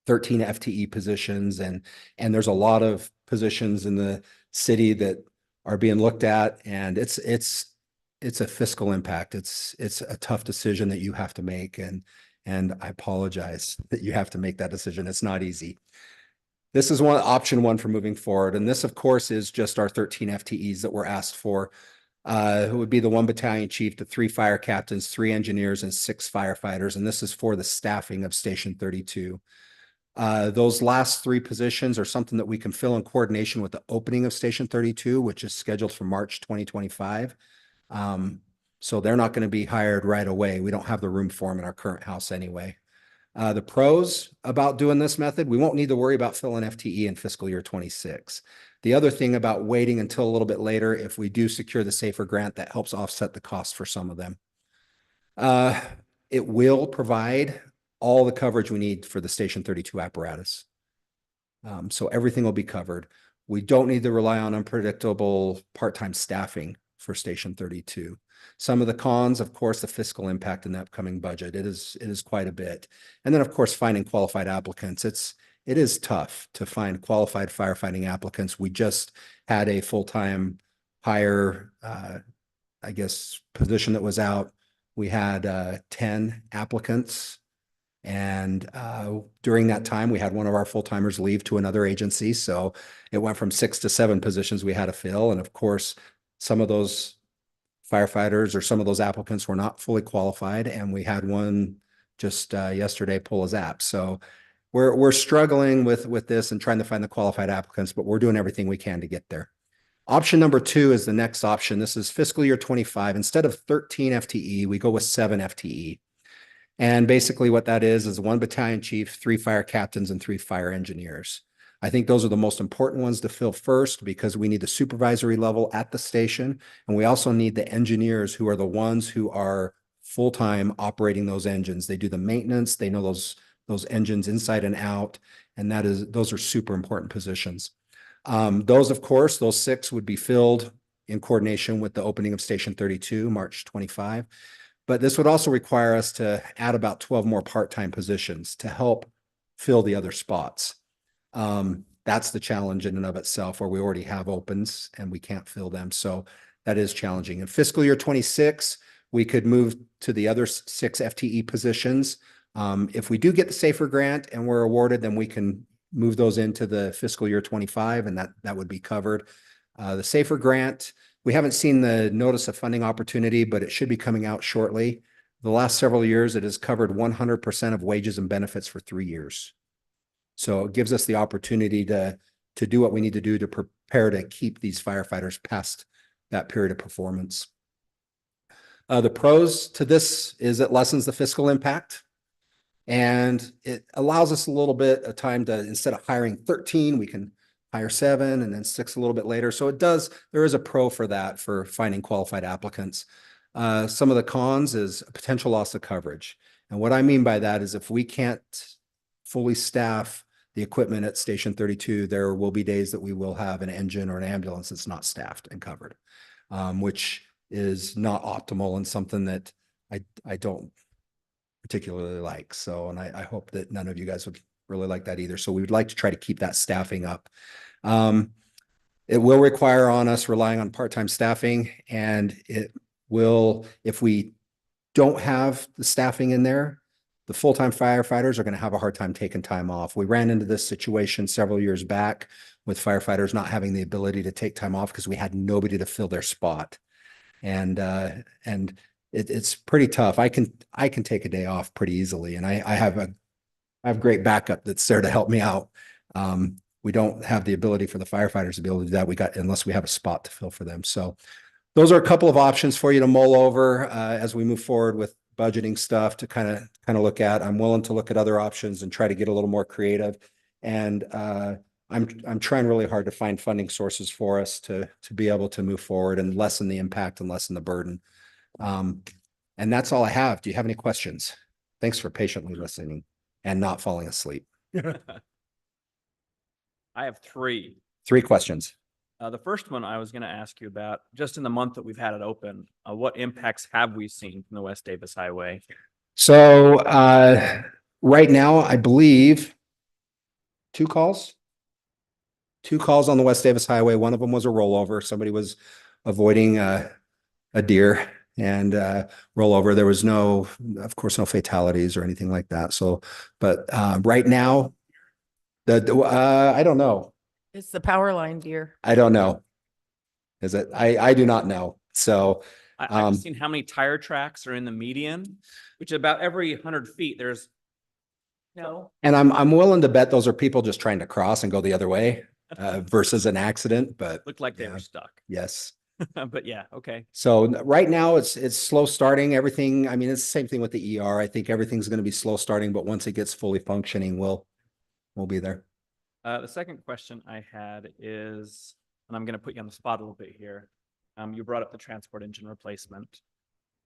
13 FTE positions, and there's a lot of positions in the city that are being looked at, and it's a fiscal impact. It's a tough decision that you have to make, and I apologize that you have to make that decision. It's not easy. This is option one for moving forward, and this, of course, is just our 13 FTEs that were asked for. It would be the 1 battalion chief, the 3 fire captains, 3 engineers, and 6 firefighters, and this is for the staffing of Station 32. Those last 3 positions are something that we can fill in coordination with the opening of Station 32, which is scheduled for March 2025. So they're not going to be hired right away. We don't have the room for them in our current house anyway. The pros about doing this method, we won't need to worry about filling FTE in fiscal year 26. The other thing about waiting until a little bit later, if we do secure the SAFER grant, that helps offset the cost for some of them. It will provide all the coverage we need for the Station 32 apparatus. So everything will be covered. We don't need to rely on unpredictable part-time staffing for Station 32. Some of the cons, of course, the fiscal impact in the upcoming budget. It is quite a bit. And then, of course, finding qualified applicants. It is tough to find qualified firefighting applicants. We just had a full-time hire, position that was out. We had 10 applicants. And during that time, we had one of our full-timers leave to another agency. So it went from 6 to 7 positions we had to fill. And of course, some of those firefighters or some of those applicants were not fully qualified. And we had one just yesterday pull his app. So we're struggling with this and trying to find the qualified applicants, but we're doing everything we can to get there. Option number 2 is the next option. This is fiscal year 25. Instead of 13 FTE, we go with 7 FTE. And basically what that is 1 battalion chief, 3 fire captains, and 3 fire engineers. I think those are the most important ones to fill first because we need the supervisory level at the station. And we also need the engineers who are the ones who are full-time operating those engines. They do the maintenance. They know those engines inside and out. And those are super important positions. Those, of course, those 6 would be filled in coordination with the opening of Station 32, March 25. But this would also require us to add about 12 more part-time positions to help fill the other spots. That's the challenge in and of itself, where we already have opens and we can't fill them. So that is challenging. In fiscal year 26, we could move to the other 6 FTE positions. If we do get the SAFER grant and we're awarded, then we can move those into the fiscal year 25, and that would be covered. The SAFER grant, we haven't seen the notice of funding opportunity, but it should be coming out shortly. The last several years, it has covered 100% of wages and benefits for 3 years. So it gives us the opportunity to do what we need to do to prepare to keep these firefighters past that period of performance. The pros to this is it lessens the fiscal impact. And it allows us a little bit of time to, instead of hiring 13, we can hire 7 and then 6 a little bit later. So there is a pro for that, for finding qualified applicants. Some of the cons is a potential loss of coverage. And what I mean by that is if we can't fully staff the equipment at Station 32, there will be days that we will have an engine or an ambulance that's not staffed and covered, which is not optimal and something that I don't particularly like. So, and I hope that none of you guys would really like that either. So we would like to try to keep that staffing up. It will require on us relying on part-time staffing, and it will, if we don't have the staffing in there, the full-time firefighters are going to have a hard time taking time off. We ran into this situation several years back with firefighters not having the ability to take time off because we had nobody to fill their spot. And it's pretty tough. I can take a day off pretty easily, and I have great backup that's there to help me out. We don't have the ability for the firefighters to be able to do that. Unless we have a spot to fill for them. So those are a couple of options for you to mull over as we move forward with budgeting stuff to kind of look at. I'm willing to look at other options and try to get a little more creative. And I'm trying really hard to find funding sources for us to be able to move forward and lessen the impact and lessen the burden. And that's all I have. Do you have any questions? Thanks for patiently listening and not falling asleep. I have three. 3 questions. The first one I was going to ask you about, just in the month that we've had it open, what impacts have we seen from the West Davis Highway? So right now, I believe 2 calls. 2 calls on the West Davis Highway. One of them was a rollover. Somebody was avoiding a deer and rollover. There was of course, no fatalities or anything like that. So, but right now, I don't know. It's the power line deer. I don't know. Is it? I do not know. So I've seen how many tire tracks are in the median, which about every 100 feet, there's No. and I'm willing to bet those are people just trying to cross and go the other way versus an accident, but looked like they were stuck. yes. But yeah, okay. So right now it's slow starting everything. I mean, it's the same thing with the ER. I think everything's going to be slow starting, but once it gets fully functioning, we'll be there. The second question I had is, and I'm going to put you on the spot a little bit here. You brought up the transport engine replacement.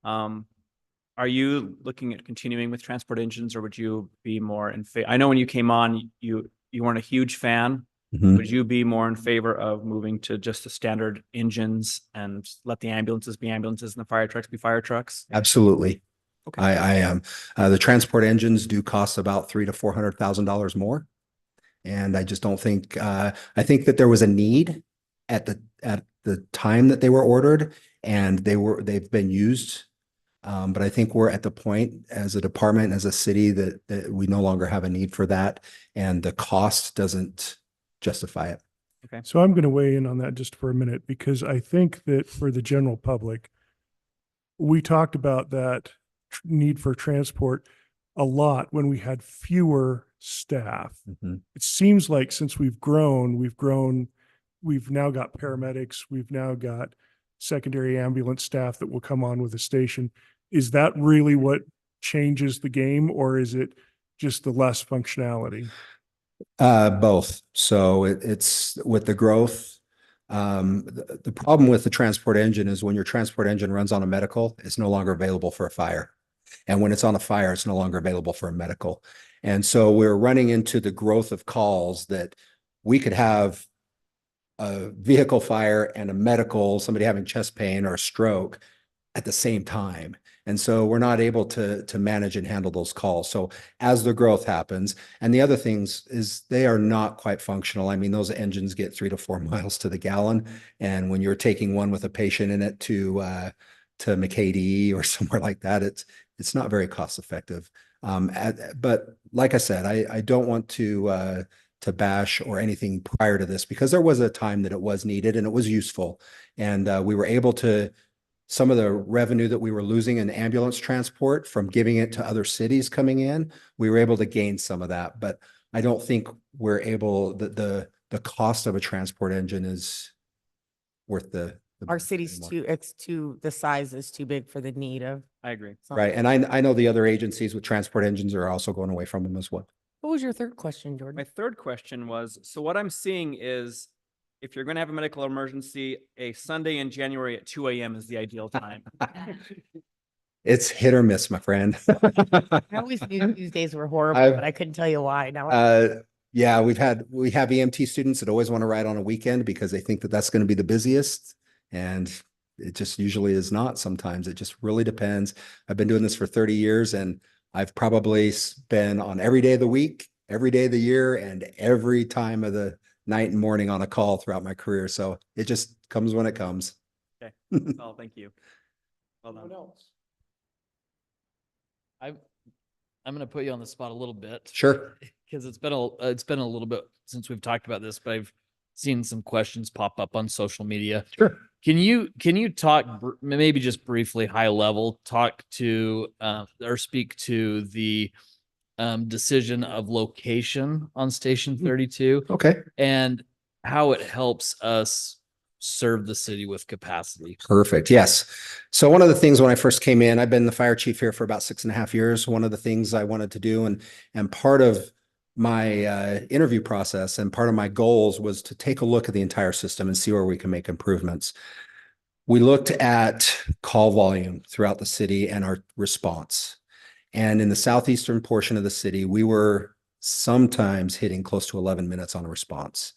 Are you looking at continuing with transport engines, or would you be more in favor? I know when you came on, you weren't a huge fan. Mhm. Would you be more in favor of moving to just the standard engines and let the ambulances be ambulances and the fire trucks be fire trucks? Absolutely. Okay. I am. The transport engines do cost about $300,000 to $400,000 more. And I just don't think, I think that there was a need at the time that they were ordered, and they've been used. But I think we're at the point as a department, as a city, that we no longer have a need for that, and the cost doesn't justify it. Okay. So I'm going to weigh in on that just for a minute, because I think that for the general public, we talked about that need for transport a lot when we had fewer staff. Mhm. It seems like since we've grown, we've now got paramedics, we've now got secondary ambulance staff that will come on with the station. Is that really what changes the game, or is it just the less functionality? Both. So it's with the growth. The problem with the transport engine is when your transport engine runs on a medical, it's no longer available for a fire. And when it's on a fire, it's no longer available for a medical. And so we're running into the growth of calls that we could have a vehicle fire and a medical, somebody having chest pain or a stroke at the same time. And so we're not able to manage and handle those calls. So as the growth happens, and the other things is they are not quite functional. I mean, those engines get 3 to 4 miles to the gallon. And when you're taking one with a patient in it to McCady or somewhere like that, it's not very cost effective. But like I said, I don't want to bash or anything prior to this, because there was a time that it was needed and it was useful. And we were able to, some of the revenue that we were losing in ambulance transport from giving it to other cities coming in, we were able to gain some of that. But I don't think we're able, the cost of a transport engine is worth the Our city's the size is too big for the need of. I agree. right. And I know the other agencies with transport engines are also going away from them as well. What was your third question, Jordan? My third question was, so what I'm seeing is, if you're going to have a medical emergency, a Sunday in January at 2 a.m. is the ideal time. It's hit or miss, my friend. I always knew Tuesdays were horrible, but I couldn't tell you why. Now, yeah, we have EMT students that always want to ride on a weekend because they think that that's going to be the busiest. And it just usually is not. Sometimes it just really depends. I've been doing this for 30 years, and I've probably been on every day of the week, every day of the year, and every time of the night and morning on a call throughout my career. So it just comes when it comes. Okay. Oh, thank you. Well done. I'm going to put you on the spot a little bit. Sure. Because it's been a little bit since we've talked about this, but I've seen some questions pop up on social media. Sure. Can you talk maybe just briefly, high level, talk to or speak to the decision of location on Station 32? Okay. And how it helps us serve the city with capacity. Perfect. Yes. So one of the things when I first came in, I've been the fire chief here for about 6.5 years. One of the things I wanted to do and part of my interview process and part of my goals was to take a look at the entire system and see where we can make improvements. We looked at call volume throughout the city and our response. And in the southeastern portion of the city, we were sometimes hitting close to 11 minutes on a response.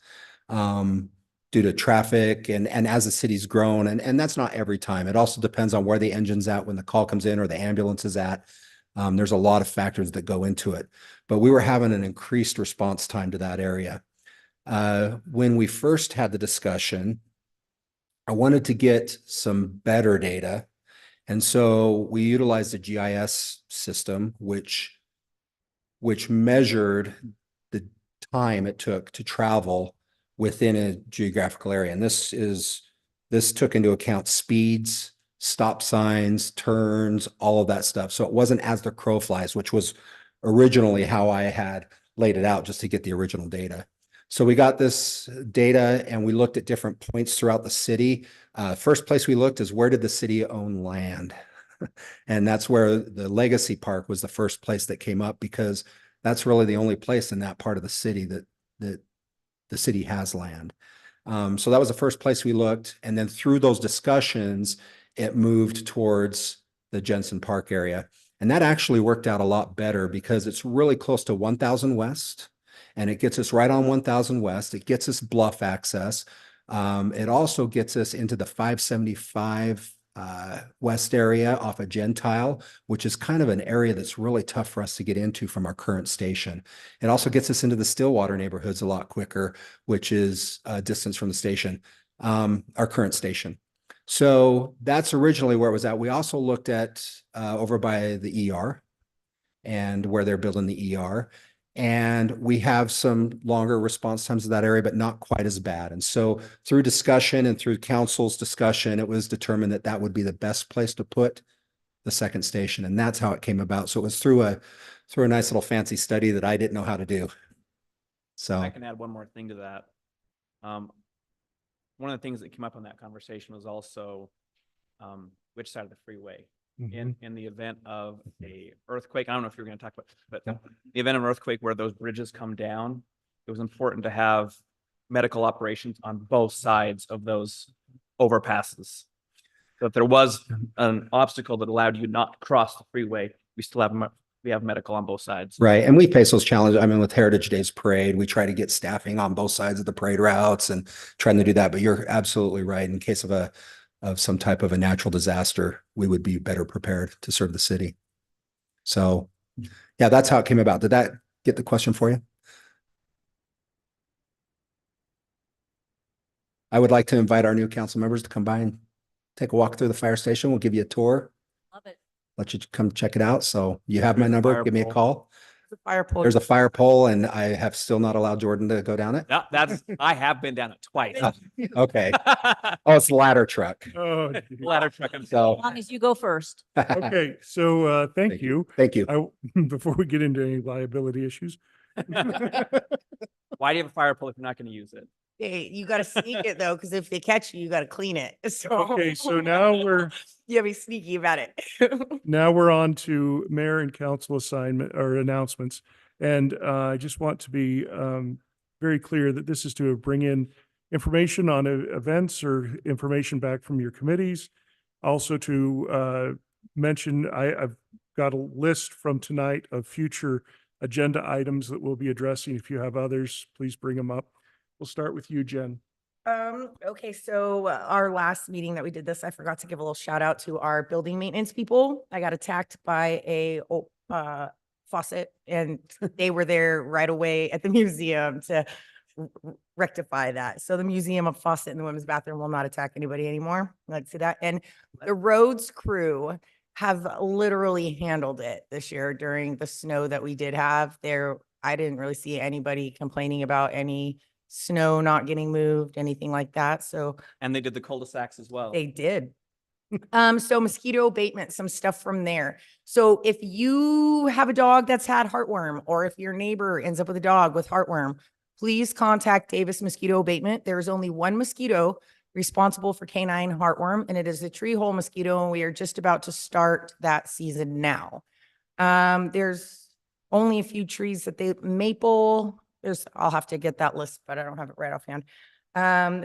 Due to traffic and as the city's grown, and that's not every time. It also depends on where the engine's at when the call comes in or the ambulance is at. There's a lot of factors that go into it, but we were having an increased response time to that area. When we first had the discussion, I wanted to get some better data. And so we utilized a GIS system, which measured the time it took to travel within a geographical area. And this took into account speeds, stop signs, turns, all of that stuff. So it wasn't as the crow flies, which was originally how I had laid it out just to get the original data. So we got this data and we looked at different points throughout the city. First place we looked is where did the city own land? And that's where the Legacy Park was the first place that came up because that's really the only place in that part of the city that the city has land. So that was the first place we looked. And then through those discussions, it moved towards the Jensen Park area. And that actually worked out a lot better because it's really close to 1000 West and it gets us right on 1000 West. It gets us bluff access. It also gets us into the 575 West area off of Gentile, which is kind of an area that's really tough for us to get into from our current station. It also gets us into the Stillwater neighborhoods a lot quicker, which is a distance from the station, our current station. So that's originally where it was at. We also looked at over by the ER and where they're building the ER. And we have some longer response times to that area, but not quite as bad. And so through discussion and through council's discussion, it was determined that that would be the best place to put the second station. And that's how it came about. So it was through a nice little fancy study that I didn't know how to do. So I can add one more thing to that. One of the things that came up in that conversation was also which side of the freeway. In the event of a earthquake, I don't know if you're going to talk about, but the event of an earthquake where those bridges come down, it was important to have medical operations on both sides of those overpasses. So if there was an obstacle that allowed you not to cross the freeway, we have medical on both sides. right. And we face those challenges. I mean, with Heritage Days Parade, we try to get staffing on both sides of the parade routes and trying to do that. But you're absolutely right. In case of some type of a natural disaster, we would be better prepared to serve the city. So yeah, that's how it came about. Did that get the question for you? I would like to invite our new council members to come by and take a walk through the fire station. We'll give you a tour. Love it. Let you come check it out. So you have my number. Give me a call. The fire pole. There's a fire pole and I have still not allowed Jordan to go down it. No, I have been down it twice. Okay. Oh, it's ladder truck. Oh, Ladder truck. So, As long as you go first. okay. So, thank you. Thank you. Before we get into any liability issues. Why do you have a fire pole if you're not going to use it? Hey, you got to sneak it though, because if they catch you, you got to clean it. So Okay. So now you gotta be sneaky about it. now we're on to mayor and council assignment or announcements. And I just want to be very clear that this is to bring in information on events or information back from your committees. Also to mention, I've got a list from tonight of future agenda items that we'll be addressing. If you have others, please bring them up. We'll start with you, Jen. Okay, so our last meeting that we did this, I forgot to give a little shout out to our building maintenance people. I got attacked by a faucet, and they were there right away at the museum to rectify that. So the museum of faucet in the women's bathroom will not attack anybody anymore. Let's see that. And the roads crew have literally handled it this year during the snow that we did have there. I didn't really see anybody complaining about any snow not getting moved, anything like that. So And they did the cul-de-sacs as well. they did. So mosquito abatement, some stuff from there. So if you have a dog that's had heartworm, or if your neighbor ends up with a dog with heartworm, please contact Davis Mosquito Abatement. There is only one mosquito responsible for canine heartworm, and it is the tree hole mosquito, and we are just about to start that season now. There's only a few trees that I'll have to get that list, but I don't have it right offhand.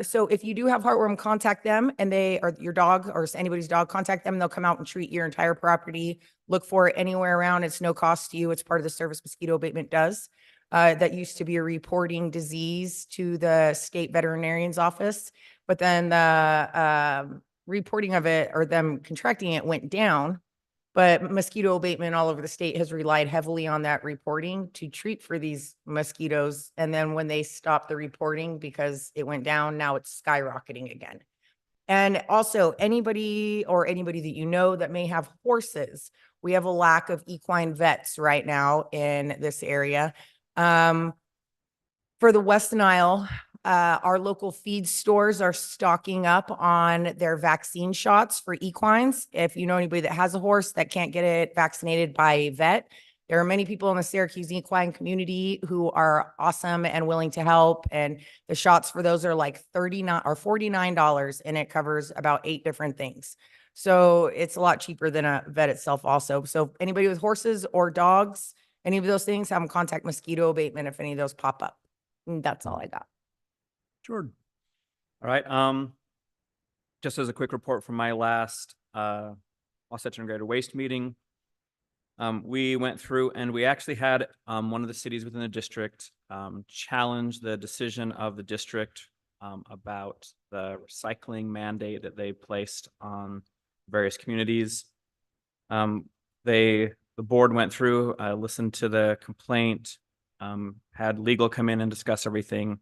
So if you do have heartworm, contact them, and your dog or anybody's dog, contact them. They'll come out and treat your entire property. Look for it anywhere around. It's no cost to you. It's part of the service mosquito abatement does. That used to be a reporting disease to the state veterinarian's office, but then the reporting of it or them contracting it went down. But mosquito abatement all over the state has relied heavily on that reporting to treat for these mosquitoes. And then when they stopped the reporting because it went down, now it's skyrocketing again. And also anybody that you know that may have horses, we have a lack of equine vets right now in this area. For the West Nile, our local feed stores are stocking up on their vaccine shots for equines. If you know anybody that has a horse that can't get it vaccinated by a vet, there are many people in the Syracuse equine community who are awesome and willing to help. And the shots for those are like $39 or $49, and it covers about 8 different things. So it's a lot cheaper than a vet itself also. So anybody with horses or dogs, any of those things, have them contact mosquito abatement if any of those pop up. And that's all I got. Jordan. All right. Just as a quick report from my last Wasatch Integrated Waste meeting, we went through and we actually had one of the cities within the district challenge the decision of the district about the recycling mandate that they placed on various communities. The board went through, listened to the complaint, had legal come in and discuss everything.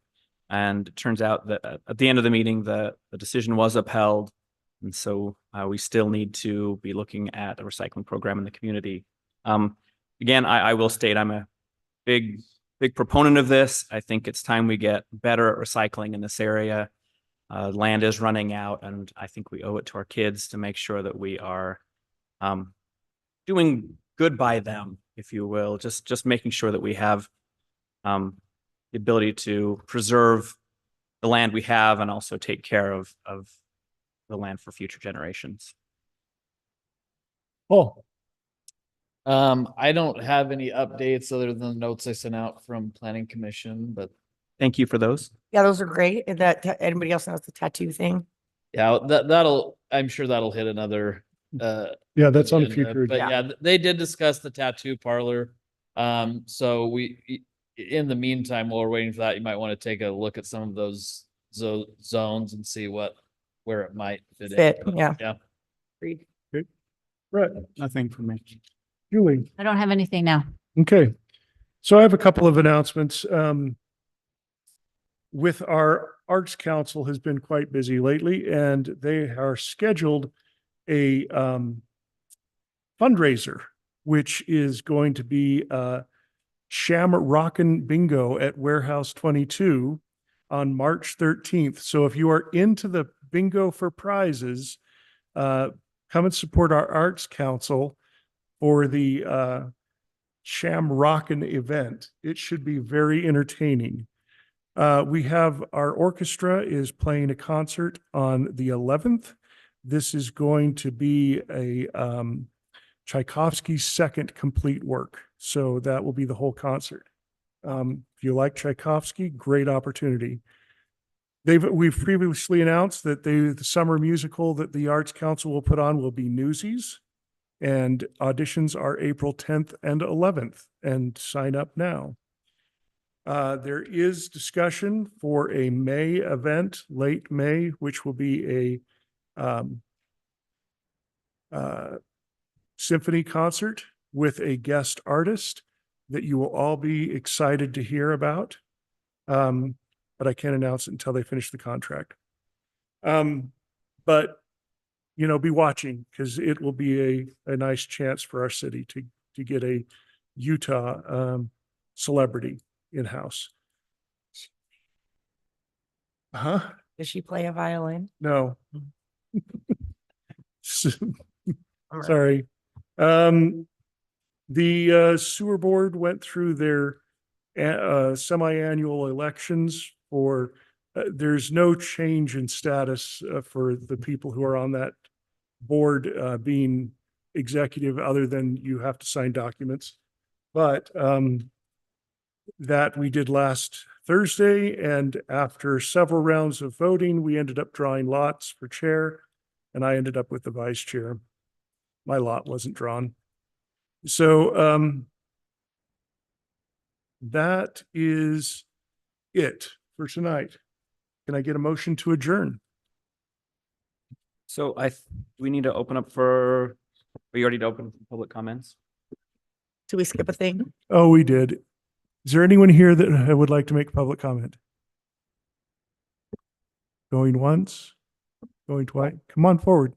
And it turns out that at the end of the meeting, the decision was upheld. And so we still need to be looking at a recycling program in the community. Again, I will state I'm a big proponent of this. I think it's time we get better at recycling in this area. Land is running out, and I think we owe it to our kids to make sure that we are doing good by them, if you will, just making sure that we have the ability to preserve the land we have and also take care of the land for future generations. Oh, I don't have any updates other than the notes I sent out from Planning Commission, but thank you for those. Yeah, those are great. And that anybody else knows the tattoo thing? yeah, I'm sure that'll hit another yeah, that's on the agenda. future. But yeah, they did discuss the tattoo parlor. So in the meantime, while we're waiting for that, you might want to take a look at some of those zones and see where it might fit in. Yeah. Yeah. Agreed. Okay. Right. Nothing for me. Julie. I don't have anything now. Okay. So I have a couple of announcements. With our Arts Council has been quite busy lately, and they are scheduled a fundraiser, which is going to be Shamrockin' Bingo at Warehouse 22 on March 13th. So if you are into the bingo for prizes, come and support our Arts Council for the Shamrockin' event. It should be very entertaining. We have our orchestra is playing a concert on the 11th. This is going to be a Tchaikovsky's second complete work. So that will be the whole concert. If you like Tchaikovsky, great opportunity. We've previously announced that the summer musical that the Arts Council will put on will be Newsies, and auditions are April 10th and 11th, and sign up now. There is discussion for a May event, late May, which will be a symphony concert with a guest artist that you will all be excited to hear about. But I can't announce it until they finish the contract. But, you know, be watching because it will be a nice chance for our city to get a Utah celebrity in-house. Huh? Does she play a violin? No. Sorry. The sewer board went through their semi-annual elections for, there's no change in status for the people who are on that board being executive, other than you have to sign documents. But that we did last Thursday, and after several rounds of voting, we ended up drawing lots for chair, and I ended up with the vice chair. My lot wasn't drawn. So that is it for tonight. Can I get a motion to adjourn? So we need to open up for, we already opened for public comments. Do we skip a thing? Oh, we did. Is there anyone here that would like to make public comment? Going once, going twice. Come on forward.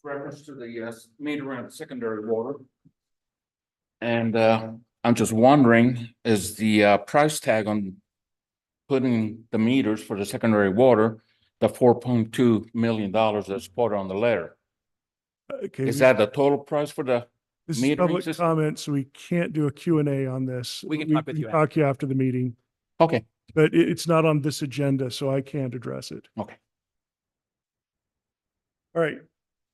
Reference to the meter and secondary water. And I'm just wondering, is the price tag on putting the meters for the secondary water, the $4.2 million that's put on the letter? Okay. Is that the total price for the This is metering public system? comment, so we can't do a Q&A on this. We can talk with you Talk to you after the meeting, Okay, but it's not on this agenda, so I can't address it. okay. All right.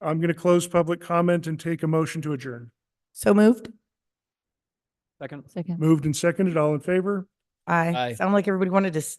I'm going to close public comment and take a motion to adjourn. So moved? Second. Second. Moved and seconded. All in favor? Aye. Aye. Sound like everybody wanted to stay.